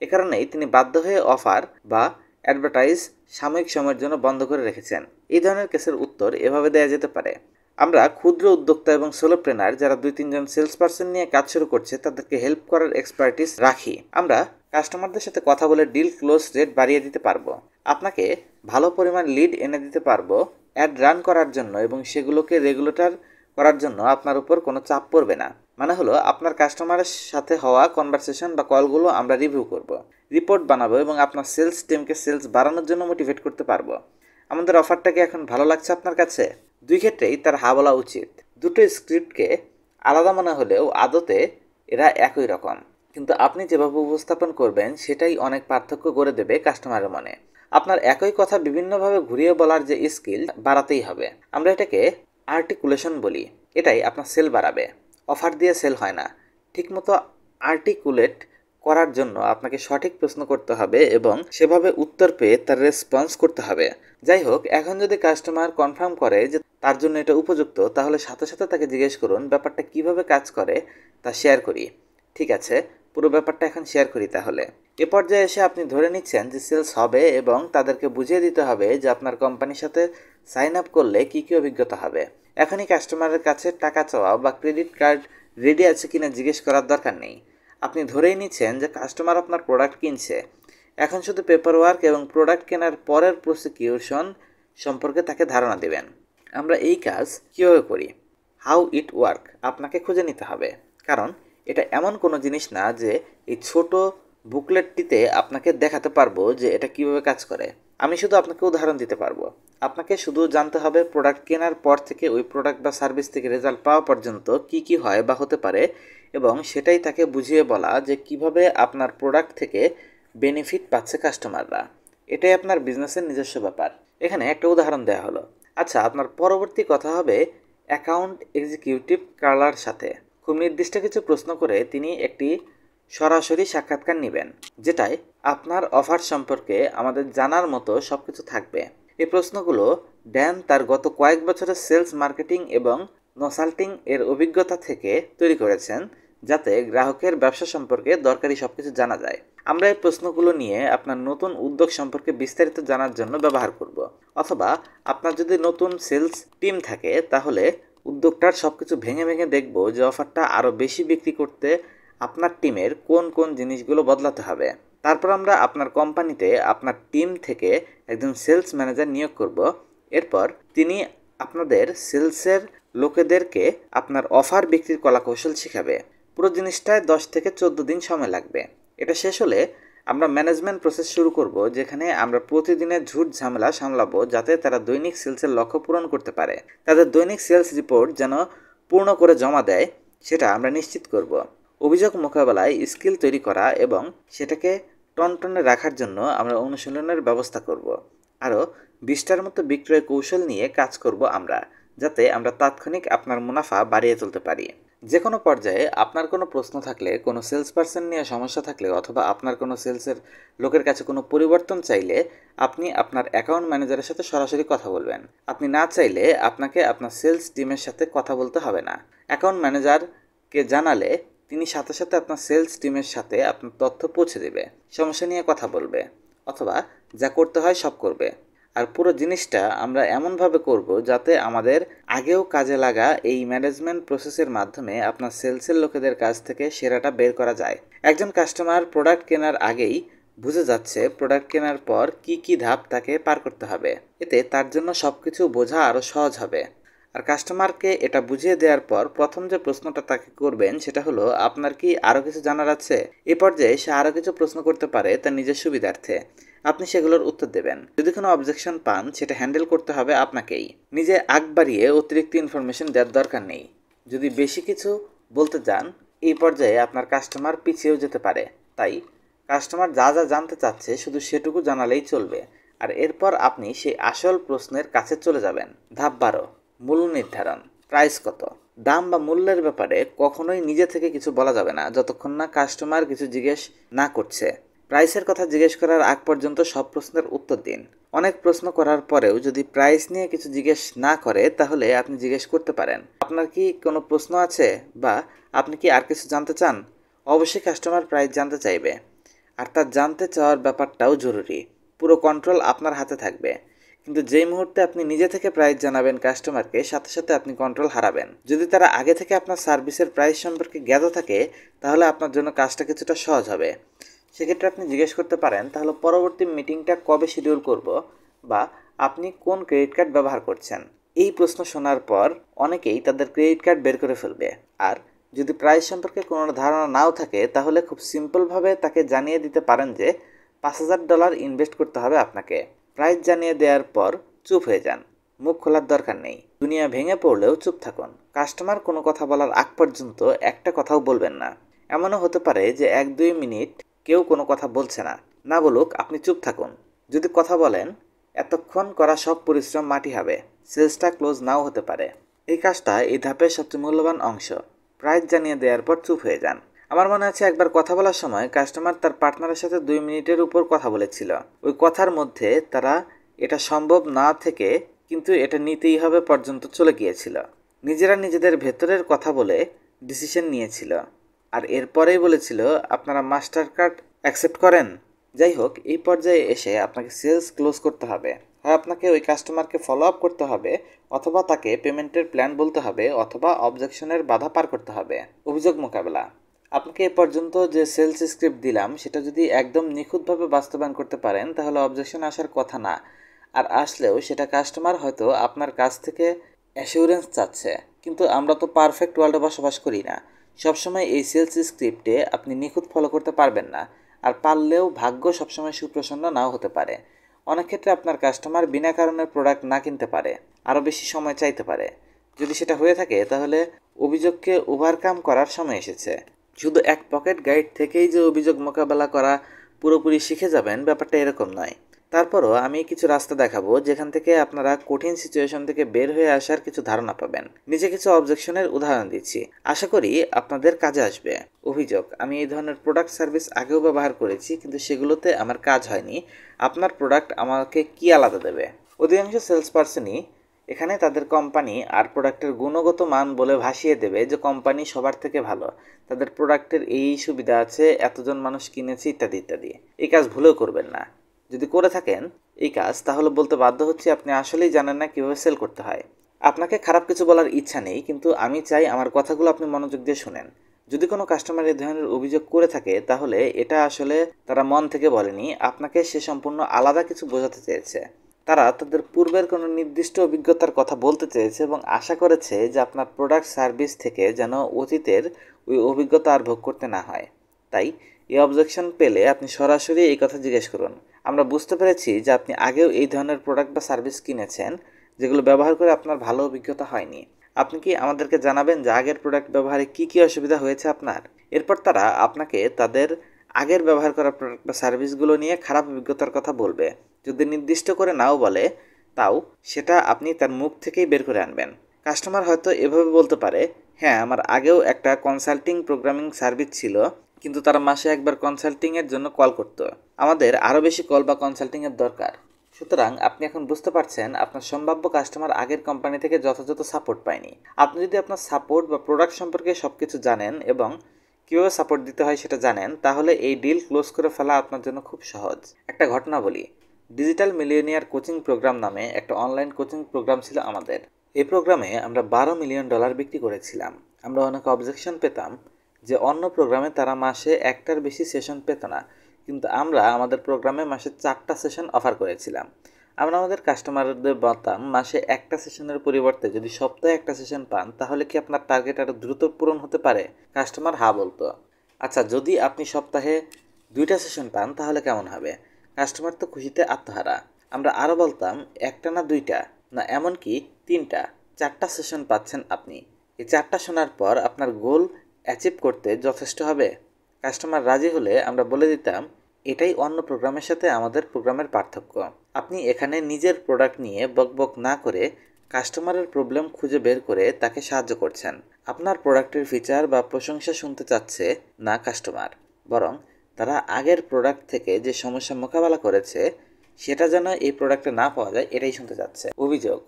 এ কারণেই তিনি বাধ্য হয়ে অফার বা অ্যাডভার্টাইজ সাময়িক সময়ের জন্য বন্ধ করে রেখেছেন। এই ধরনের কেসের উত্তর এভাবে দেওয়া যেতে পারে। আমরা ক্ষুদ্র উদ্যোক্তা এবং সোলোপ্রেনার যারা 2-3 জন সেলস পার্সন নিয়ে কাজ শুরু করছে তাদেরকে হেল্প করার এক্সপার্টিস রাখি। আমরা কাস্টমারদের সাথে কথা বলে ডিল ক্লোজ রেট বাড়িয়ে দিতে পারবো, আপনাকে ভালো পরিমাণ লিড এনে দিতে পারবো অ্যাড রান করার জন্য, এবং সেগুলোকে রেগুলেটর করার জন্য আপনার উপর কোনো চাপ পড়বে না। মানে হলো আপনার কাস্টমারের সাথে হওয়া কনভারসেশন বা কলগুলো আমরা রিভিউ করব, রিপোর্ট বানাবো এবং আপনার সেলস টিমকে সেলস বাড়ানোর জন্য মোটিভেট করতে পারবো। আমাদের অফারটাকে এখন ভালো লাগছে আপনার কাছে? দুই ক্ষেত্রেই তার হা বলা উচিত। দুটো স্ক্রিপ্টকে আলাদা মনে হলেও আদতে এরা একই রকম, কিন্তু আপনি যেভাবে উপস্থাপন করবেন সেটাই অনেক পার্থক্য করে দেবে কাস্টমারের মনে। আপনার একই কথা বিভিন্নভাবে ঘুরিয়ে বলার যে স্কিল বাড়াতেই হবে। আমরা এটাকে আর্টিকুলেশন বলি। এটাই আপনার সেল বাড়াবে। অফার দিয়ে সেল হয় না। ঠিকমতো আর্টিকুলেট করার জন্য আপনাকে সঠিক প্রশ্ন করতে হবে এবং সেভাবে উত্তর পেয়ে তার রেসপন্স করতে হবে। যাই হোক, এখন যদি কাস্টমার কনফার্ম করে যে তার জন্য এটা উপযুক্ত, তাহলে সাথে সাথে তাকে জিজ্ঞেস করুন ব্যাপারটা কিভাবে কাজ করে তা শেয়ার করি। ঠিক আছে, পুরো ব্যাপারটা এখন শেয়ার করি তাহলে। এ পর্যায়ে এসে আপনি ধরে নিচ্ছেন যে সেলস হবে এবং তাদেরকে বুঝিয়ে দিতে হবে যে আপনার কোম্পানির সাথে সাইন আপ করলে কী কী অভিজ্ঞতা হবে। এখনই কাস্টমারের কাছে টাকা চাওয়া বা ক্রেডিট কার্ড রেডি আছে কিনা জিজ্ঞেস করার দরকার নেই। আপনি ধরেই নিচ্ছেন যে কাস্টমার আপনার প্রোডাক্ট কিনছে। এখন শুধু পেপার ওয়ার্ক এবং প্রোডাক্ট কেনার পরের প্রসিকিউশন সম্পর্কে তাকে ধারণা দেবেন। আমরা এই কাজ কীভাবে করি, হাউ ইট ওয়ার্ক আপনাকে খুঁজে নিতে হবে, কারণ এটা এমন কোনো জিনিস না যে এই ছোট বুকলেটটিতে আপনাকে দেখাতে পারবো যে এটা কিভাবে কাজ করে। আমি শুধু আপনাকে উদাহরণ দিতে পারবো। আপনাকে শুধু জানতে হবে প্রোডাক্ট কেনার পর থেকে ওই প্রোডাক্ট বা সার্ভিস থেকে রেজাল্ট পাওয়া পর্যন্ত কি কি হয় বা হতে পারে, এবং সেটাই তাকে বুঝিয়ে বলা যে কিভাবে আপনার প্রোডাক্ট থেকে বেনিফিট পাচ্ছে কাস্টমাররা। এটাই আপনার বিজনেসের নিজস্ব ব্যাপার। এখানে একটা উদাহরণ দেওয়া হলো। আচ্ছা, আপনার পরবর্তী কথা হবে অ্যাকাউন্ট এক্সিকিউটিভ কার্লার সাথে খুব নির্দিষ্ট কিছু প্রশ্ন করে তিনি একটি সরাসরি সাক্ষাৎকার নেবেন, যেটায় আপনার অফার সম্পর্কে আমাদের জানার মতো সব কিছু থাকবে। এই প্রশ্নগুলো ড্যান তার গত কয়েক বছরের সেলস মার্কেটিং এবং কনসাল্টিং এর অভিজ্ঞতা থেকে তৈরি করেছেন, যাতে গ্রাহকের ব্যবসা সম্পর্কে দরকারি সব কিছু জানা যায়। আমরা এই প্রশ্নগুলো নিয়ে আপনার নতুন উদ্যোগ সম্পর্কে বিস্তারিত জানার জন্য ব্যবহার করব, অথবা আপনার যদি নতুন সেলস টিম থাকে তাহলে উদ্যোগটার সব কিছু ভেঙে ভেঙে দেখব যে অফারটা আরও বেশি বিক্রি করতে আপনার টিমের কোন কোন জিনিসগুলো বদলাতে হবে। তারপর আমরা আপনার কোম্পানিতে আপনার টিম থেকে একজন সেলস ম্যানেজার নিয়োগ করব। এরপর তিনি আপনাদের সেলসের লোকেদেরকে আপনার অফার বিক্রির কলাকৌশল শেখাবে। পুরো জিনিসটায় 10 থেকে 14 দিন সময় লাগবে। এটা শেষ হলে আমরা ম্যানেজমেন্ট প্রসেস শুরু করব, যেখানে আমরা প্রতিদিনের ঝুট ঝামেলা সামলাবো যাতে তারা দৈনিক সেলসের লক্ষ্য পূরণ করতে পারে। তাদের দৈনিক সেলস রিপোর্ট যেন পূর্ণ করে জমা দেয় সেটা আমরা নিশ্চিত করব। অভিযোগ মোকাবেলায় স্কিল তৈরি করা এবং সেটাকে টনটনে রাখার জন্য আমরা অনুশীলনের ব্যবস্থা করব। আরও 20টার মতো বিক্রয় কৌশল নিয়ে কাজ করব আমরা, যাতে আমরা তাৎক্ষণিক আপনার মুনাফা বাড়িয়ে তুলতে পারি। যে কোনো পর্যায়ে আপনার কোনো প্রশ্ন থাকলে, কোনো সেলস পার্সন নিয়ে সমস্যা থাকলে, অথবা আপনার কোনো সেলসের লোকের কাছে কোনো পরিবর্তন চাইলে আপনি আপনার অ্যাকাউন্ট ম্যানেজারের সাথে সরাসরি কথা বলবেন। আপনি না চাইলে আপনাকে আপনার সেলস টিমের সাথে কথা বলতে হবে না। অ্যাকাউন্ট ম্যানেজারকে জানালে তিনি সাথে সাথে আপনার সেলস টিমের সাথে আপনার তথ্য পৌঁছে দেবে, সমস্যা নিয়ে কথা বলবে, অথবা যা করতে হয় সব করবে। আর পুরো জিনিসটা আমরা এমনভাবে করব যাতে আমাদের আগেও কাজে লাগা এই ম্যানেজমেন্ট প্রসেসের মাধ্যমে আপনার সেলসের লোকেদের কাছ থেকে সেরাটা বের করা যায়। একজন কাস্টমার প্রোডাক্ট কেনার আগেই বুঝে যাচ্ছে প্রোডাক্ট কেনার পর কি কি ধাপ তাকে পার করতে হবে। এতে তার জন্য সব কিছু বোঝা আরও সহজ হবে। আর কাস্টমারকে এটা বুঝিয়ে দেওয়ার পর প্রথম যে প্রশ্নটা তাকে করবেন সেটা হলো, আপনার কি আরও কিছু জানার আছে? এ পর্যায়ে সে আরও কিছু প্রশ্ন করতে পারে তার নিজের সুবিধার্থে। আপনি সেগুলোর উত্তর দেবেন। যদি কোনো অবজেকশন পান সেটা হ্যান্ডেল করতে হবে আপনাকেই। নিজে আগ বাড়িয়ে অতিরিক্ত ইনফরমেশন দেওয়ার দরকার নেই। যদি বেশি কিছু বলতে যান এই পর্যায়ে আপনার কাস্টমার পিছিয়েও যেতে পারে। তাই কাস্টমার যা যা জানতে চাচ্ছে শুধু সেটুকু জানালেই চলবে। আর এরপর আপনি সেই আসল প্রশ্নের কাছে চলে যাবেন। ধাপ 12, মূল্য নির্ধারণ। প্রাইস কত? দাম বা মূল্যের ব্যাপারে কখনোই নিজে থেকে কিছু বলা যাবে না যতক্ষণ না কাস্টমার কিছু জিজ্ঞেস না করছে। প্রাইসের কথা জিজ্ঞেস করার আগ পর্যন্ত সব প্রশ্নের উত্তর দিন। অনেক প্রশ্ন করার পরেও যদি প্রাইস নিয়ে কিছু জিজ্ঞেস না করে তাহলে আপনি জিজ্ঞেস করতে পারেন, আপনার কি কোনো প্রশ্ন আছে বা আপনি কি আর কিছু জানতে চান? অবশ্যই কাস্টমার প্রাইস জানতে চাইবে, আর তার জানতে চাওয়ার ব্যাপারটাও জরুরি। পুরো কন্ট্রোল আপনার হাতে থাকবে, কিন্তু যেই মুহূর্তে আপনি নিজে থেকে প্রাইস জানাবেন কাস্টমারকে, সাথে সাথে আপনি কন্ট্রোল হারাবেন। যদি তারা আগে থেকে আপনার সার্ভিসের প্রাইস সম্পর্কে জ্ঞাত থাকে তাহলে আপনার জন্য কাজটা কিছুটা সহজ হবে। সেক্ষেত্রে আপনি জিজ্ঞেস করতে পারেন, তাহলে পরবর্তী মিটিংটা কবে শিডিউল করব, বা আপনি কোন ক্রেডিট কার্ড ব্যবহার করছেন। এই প্রশ্ন শোনার পর অনেকেই তাদের ক্রেডিট কার্ড বের করে ফেলবে। আর যদি প্রাইস সম্পর্কে কোনো ধারণা নাও থাকে তাহলে খুব সিম্পলভাবে তাকে জানিয়ে দিতে পারেন যে $5,000 ইনভেস্ট করতে হবে আপনাকে। প্রাইস জানিয়ে দেওয়ার পর চুপ হয়ে যান, মুখ খোলার দরকার নেই। দুনিয়া ভেঙে পড়লেও চুপ থাকুন। কাস্টমার কোনো কথা বলার আগ পর্যন্ত একটা কথাও বলবেন না। এমনও হতে পারে যে 1-2 মিনিট কেউ কোনো কথা বলছে না, না বলুক, আপনি চুপ থাকুন। যদি কথা বলেন এতক্ষণ করা সব পরিশ্রম মাটি হবে, সেলসটা ক্লোজ নাও হতে পারে। এই কাজটা এই ধাপের সবচেয়ে মূল্যবান অংশ। প্রাইস জানিয়ে দেওয়ার পর চুপ হয়ে যান। আমার মনে আছে একবার কথা বলার সময় কাস্টমার তার পার্টনারের সাথে 2 মিনিটের উপর কথা বলেছিল। ওই কথার মধ্যে তারা এটা সম্ভব না থেকে কিন্তু এটা নিতেই হবে পর্যন্ত চলে গিয়েছিল। নিজেরা নিজেদের ভেতরের কথা বলে ডিসিশন নিয়েছিল, আর এরপরেই বলেছিল আপনারা মাস্টার কার্ড অ্যাকসেপ্ট করেন। যাই হোক, এই পর্যায়ে এসে আপনাকে সেলস ক্লোজ করতে হবে। হয় আপনাকে ওই কাস্টমারকে ফলো আপ করতে হবে, অথবা তাকে পেমেন্টের প্ল্যান বলতে হবে, অথবা অবজেকশনের বাধা পার করতে হবে। অভিযোগ মোকাবেলা। আপনাকে এ পর্যন্ত যে সেলস স্ক্রিপ্ট দিলাম সেটা যদি একদম নিখুঁতভাবে বাস্তবায়ন করতে পারেন তাহলে অবজেকশন আসার কথা না। আর আসলেও সেটা কাস্টমার হয়তো আপনার কাছ থেকে অ্যাসিউরেন্স চাচ্ছে, কিন্তু আমরা তো পারফেক্ট ওয়ার্ল্ডে বসবাস করি না। সবসময় এই সেলস স্ক্রিপ্টে আপনি নিখুঁত ফলো করতে পারবেন না, আর পারলেও ভাগ্য সবসময় সুপ্রসন্ন নাও হতে পারে। অনেক ক্ষেত্রে আপনার কাস্টমার বিনা কারণে প্রোডাক্ট না কিনতে পারে, আরও বেশি সময় চাইতে পারে। যদি সেটা হয়ে থাকে তাহলে অভিযোগকে ওভারকাম করার সময় এসেছে। শুধু এক পকেট গাইড থেকেই যে অভিযোগ মোকাবেলা করা পুরোপুরি শিখে যাবেন ব্যাপারটা এরকম নয়। তারপরও আমি কিছু রাস্তা দেখাবো যেখান থেকে আপনারা কঠিন সিচুয়েশন থেকে বের হয়ে আসার কিছু ধারণা পাবেন। নিচে কিছু অবজেকশনের উদাহরণ দিচ্ছি, আশা করি আপনাদের কাজে আসবে। অভিযোগ: আমি এই ধরনের প্রোডাক্ট সার্ভিস আগেও ব্যবহার করেছি, কিন্তু সেগুলোতে আমার কাজ হয়নি। আপনার প্রোডাক্ট আমাকে কি আলাদা দেবে? অধিকাংশ সেলস পার্সনই এখানে তাদের কোম্পানি আর প্রোডাক্টের গুণগত মান বলে ভাসিয়ে দেবে যে কোম্পানি সবার থেকে ভালো, তাদের প্রোডাক্টের এই সুবিধা আছে, এতজন মানুষ কিনেছে, ইত্যাদি ইত্যাদি। এই কাজ ভুলেও করবেন না। যদি করে থাকেন এই কাজ, তাহলে বলতে বাধ্য হচ্ছি আপনি আসলেই জানেন না কীভাবে সেল করতে হয়। আপনাকে খারাপ কিছু বলার ইচ্ছা নেই, কিন্তু আমি চাই আমার কথাগুলো আপনি মনোযোগ দিয়ে শুনেন। যদি কোনো কাস্টমার এই ধরনের অভিযোগ করে থাকে তাহলে এটা আসলে তারা মন থেকে বলেনি, আপনাকে সে সম্পূর্ণ আলাদা কিছু বোঝাতে চেয়েছে। তারা তাদের পূর্বের কোনো নির্দিষ্ট অভিজ্ঞতার কথা বলতে চেয়েছে এবং আশা করেছে যে আপনার প্রোডাক্ট সার্ভিস থেকে যেন অতীতের ওই অভিজ্ঞতা আর ভোগ করতে না হয়। তাই এই অবজেকশন পেলে আপনি সরাসরি এই কথা জিজ্ঞেস করুন, আমরা বুঝতে পেরেছি যে আপনি আগেও এই ধরনের প্রোডাক্ট বা সার্ভিস কিনেছেন যেগুলো ব্যবহার করে আপনার ভালো অভিজ্ঞতা হয়নি। আপনি কি আমাদেরকে জানাবেন যে আগের প্রোডাক্ট ব্যবহারে কি কি অসুবিধা হয়েছে আপনার? এরপর তারা আপনাকে তাদের আগের ব্যবহার করা প্রোডাক্ট বা সার্ভিসগুলো নিয়ে খারাপ অভিজ্ঞতার কথা বলবে। যদি নির্দিষ্ট করে নাও বলে তাও সেটা আপনি তার মুখ থেকেই বের করে আনবেন। কাস্টমার হয়তো এভাবে বলতে পারে, হ্যাঁ, আমার আগেও একটা কনসাল্টিং প্রোগ্রামিং সার্ভিস ছিল, কিন্তু তারা মাসে একবার কনসাল্টিংয়ের জন্য কল করতো। আমাদের আরও বেশি কল বা কনসাল্টিংয়ের দরকার। সুতরাং আপনি এখন বুঝতে পারছেন আপনার সম্ভাব্য কাস্টমার আগের কোম্পানি থেকে যথাযথ সাপোর্ট পায়নি। আপনি যদি আপনার সাপোর্ট বা প্রোডাক্ট সম্পর্কে সব কিছু জানেন এবং কীভাবে সাপোর্ট দিতে হয় সেটা জানেন, তাহলে এই ডিল ক্লোজ করে ফেলা আপনার জন্য খুব সহজ। একটা ঘটনা বলি, ডিজিটাল মিলিয়নিয়ার কোচিং প্রোগ্রাম নামে একটা অনলাইন কোচিং প্রোগ্রাম ছিল আমাদের। এই প্রোগ্রামে আমরা $12 মিলিয়ন বিক্রি করেছিলাম। আমরা অনেক অবজেকশন পেতাম যে অন্য প্রোগ্রামে তারা মাসে একটার বেশি সেশন পেত না, কিন্তু আমরা আমাদের প্রোগ্রামে মাসে 4টা সেশন অফার করেছিলাম। আমরা আমাদের কাস্টমারদের বলতাম, মাসে একটা সেশনের পরিবর্তে যদি সপ্তাহে একটা সেশন পান তাহলে কি আপনার টার্গেট আরও দ্রুত পূরণ হতে পারে? কাস্টমার হ্যাঁ বলতো। আচ্ছা, যদি আপনি সপ্তাহে 2টা সেশন পান তাহলে কেমন হবে? কাস্টমার তো খুশিতে আত্মহারা। আমরা আরও বলতাম, একটা না 2টা না, এমনকি 3টা, 4টা সেশন পাচ্ছেন আপনি। এই 4টা শোনার পর আপনার গোল অ্যাচিভ করতে যথেষ্ট হবে? কাস্টমার রাজি হলে আমরা বলে দিতাম, এটাই অন্য প্রোগ্রামের সাথে আমাদের প্রোগ্রামের পার্থক্য। আপনি এখানে নিজের প্রোডাক্ট নিয়ে বকবক না করে কাস্টমারের প্রবলেম খুঁজে বের করে তাকে সাহায্য করছেন। আপনার প্রোডাক্টের ফিচার বা প্রশংসা শুনতে চাচ্ছে না কাস্টমার, বরং তারা আগের প্রোডাক্ট থেকে যে সমস্যা মোকাবেলা করেছে সেটা যেন এই প্রোডাক্টে না পাওয়া যায় এটাই শুনতে যাচ্ছে। অভিযোগ,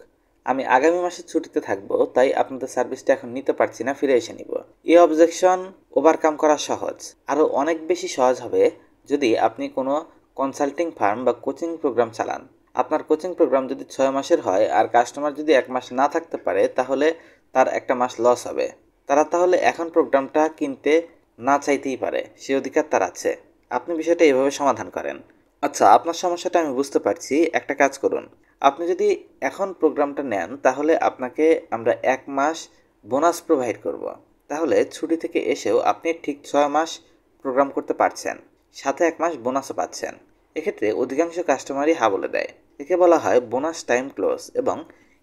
আমি আগামী মাসে ছুটিতে থাকবো, তাই আপনাদের সার্ভিসটা এখন নিতে পারছি না, ফিরে এসে নিব। এই অবজেকশন ওভারকাম করা সহজ, আরও অনেক বেশি সহজ হবে যদি আপনি কোনো কনসাল্টিং ফার্ম বা কোচিং প্রোগ্রাম চালান। আপনার কোচিং প্রোগ্রাম যদি 6 মাসের হয় আর কাস্টমার যদি 1 মাস না থাকতে পারে, তাহলে তার একটা মাস লস হবে। তারা তাহলে এখন প্রোগ্রামটা কিনতে না চাইতেই পারে, সে অধিকার তার আছে। আপনি বিষয়টা এভাবে সমাধান করেন। আচ্ছা, আপনার সমস্যাটা আমি বুঝতে পারছি। একটা কাজ করুন, আপনি যদি এখন প্রোগ্রামটা নেন তাহলে আপনাকে আমরা 1 মাস বোনাস প্রোভাইড করব। তাহলে ছুটি থেকে এসেও আপনি ঠিক 6 মাস প্রোগ্রাম করতে পারছেন, সাথে 1 মাস বোনাসও পাচ্ছেন। এক্ষেত্রে অধিকাংশ কাস্টমারই হা বলে দেয়। একে বলা হয় বোনাস টাইম ক্লোজ, এবং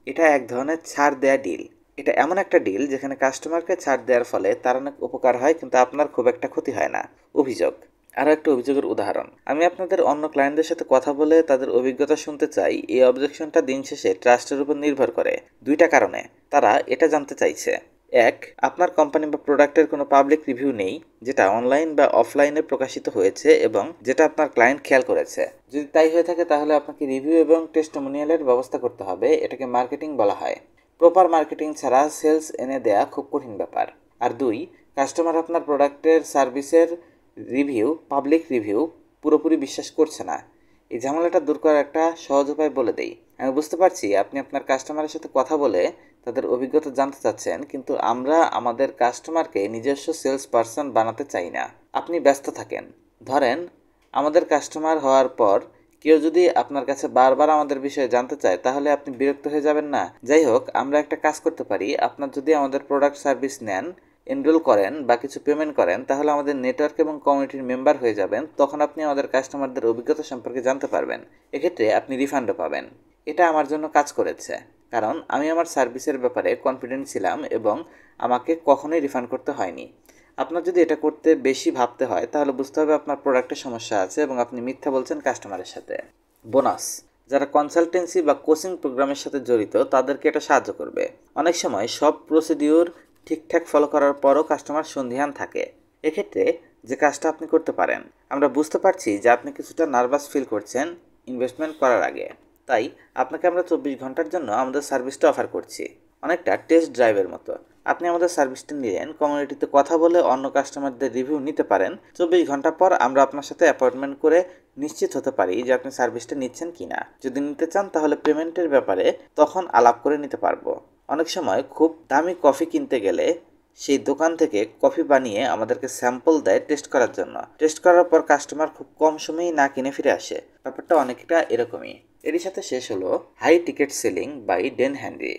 এটা এক ধরনের ছাড় দেয়া ডিল। এটা এমন একটা ডিল যেখানে কাস্টমারকে ছাড় দেওয়ার ফলে তার অনেক উপকার হয়, কিন্তু আপনার খুব একটা ক্ষতি হয় না। অভিযোগ, আরও একটা অভিযোগের উদাহরণ, আমি আপনাদের অন্য ক্লায়েন্টদের সাথে কথা বলে তাদের অভিজ্ঞতা শুনতে চাই। এই অবজেকশনটা দিন শেষে ট্রাস্টের উপর নির্ভর করে 2টা কারণে। তারা এটা জানতে চাইছে, 1, আপনার কোম্পানি বা প্রোডাক্টের কোনো পাবলিক রিভিউ নেই যেটা অনলাইন বা অফলাইনে প্রকাশিত হয়েছে এবং যেটা আপনার ক্লায়েন্ট খেয়াল করেছে। যদি তাই হয়ে থাকে তাহলে আপনাকে রিভিউ এবং টেস্টিমোনিয়ালের ব্যবস্থা করতে হবে। এটাকে মার্কেটিং বলা হয়। প্রপার মার্কেটিং ছাড়া সেলস এনে দেয়া খুব কঠিন ব্যাপার। আর 2, কাস্টমার আপনার প্রোডাক্টের সার্ভিসের রিভিউ, পাবলিক রিভিউ পুরোপুরি বিশ্বাস করছে না। এই ঝামেলাটা দূর করার একটা সহজ উপায় বলে দেই। আমি বুঝতে পারছি আপনি আপনার কাস্টমারের সাথে কথা বলে তাদের অভিজ্ঞতা জানতে চাচ্ছেন, কিন্তু আমরা আমাদের কাস্টমারকে নিজস্ব সেলস পারসন বানাতে চাই না। আপনি ব্যস্ত থাকেন। ধরেন, আমাদের কাস্টমার হওয়ার পর কেউ যদি আপনার কাছে বারবার আমাদের বিষয়ে জানতে চায় তাহলে আপনি বিরক্ত হয়ে যাবেন না? যাই হোক, আমরা একটা কাজ করতে পারি। আপনার যদি আমাদের প্রোডাক্ট সার্ভিস নেন, এনরোল করেন বা কিছু পেমেন্ট করেন, তাহলে আমাদের নেটওয়ার্ক এবং কমিউনিটির মেম্বার হয়ে যাবেন। তখন আপনি আমাদের কাস্টমারদের অভিজ্ঞতা সম্পর্কে জানতে পারবেন। এক্ষেত্রে আপনি রিফান্ডও পাবেন। এটা আমার জন্য কাজ করেছে, কারণ আমি আমার সার্ভিসের ব্যাপারে কনফিডেন্ট ছিলাম এবং আমাকে কখনোই রিফান্ড করতে হয়নি। আপনার যদি এটা করতে বেশি ভাবতে হয় তাহলে বুঝতে হবে আপনার প্রোডাক্টের সমস্যা আছে এবং আপনি মিথ্যা বলছেন কাস্টমারের সাথে। বোনাস, যারা কনসালটেন্সি বা কোচিং প্রোগ্রামের সাথে জড়িত তাদেরকে এটা সাহায্য করবে। অনেক সময় সব প্রসিডিউর ঠিকঠাক ফলো করার পরও কাস্টমার সন্দিহান থাকে। এক্ষেত্রে যে কাজটা আপনি করতে পারেন, আমরা বুঝতে পারছি যে আপনি কিছুটা নার্ভাস ফিল করছেন ইনভেস্টমেন্ট করার আগে, তাই আপনাকে আমরা 24 ঘন্টার জন্য আমাদের সার্ভিসটা অফার করছি, অনেকটা টেস্ট ড্রাইভের মতো। আপনি আমাদের সার্ভিসটা নিলেন, কমিউনিটিতে কথা বলে অন্য কাস্টমারদের রিভিউ নিতে পারেন। 24 ঘন্টা পর আমরা আপনার সাথে অ্যাপয়েন্টমেন্ট করে নিশ্চিত হতে পারি যে আপনি সার্ভিসটা নিচ্ছেন কিনা। যদি নিতে চান তাহলে পেমেন্টের ব্যাপারে তখন আলাপ করে নিতে পারবো। অনেক সময় খুব দামি কফি কিনতে গেলে সেই দোকান থেকে কফি বানিয়ে আমাদেরকে স্যাম্পল দেয় টেস্ট করার জন্য। টেস্ট করার পর কাস্টমার খুব কম সময়েই না কিনে ফিরে আসে। ব্যাপারটা অনেকটা এরকমই। এরই সাথে শেষ হলো high ticket selling by Dan handy.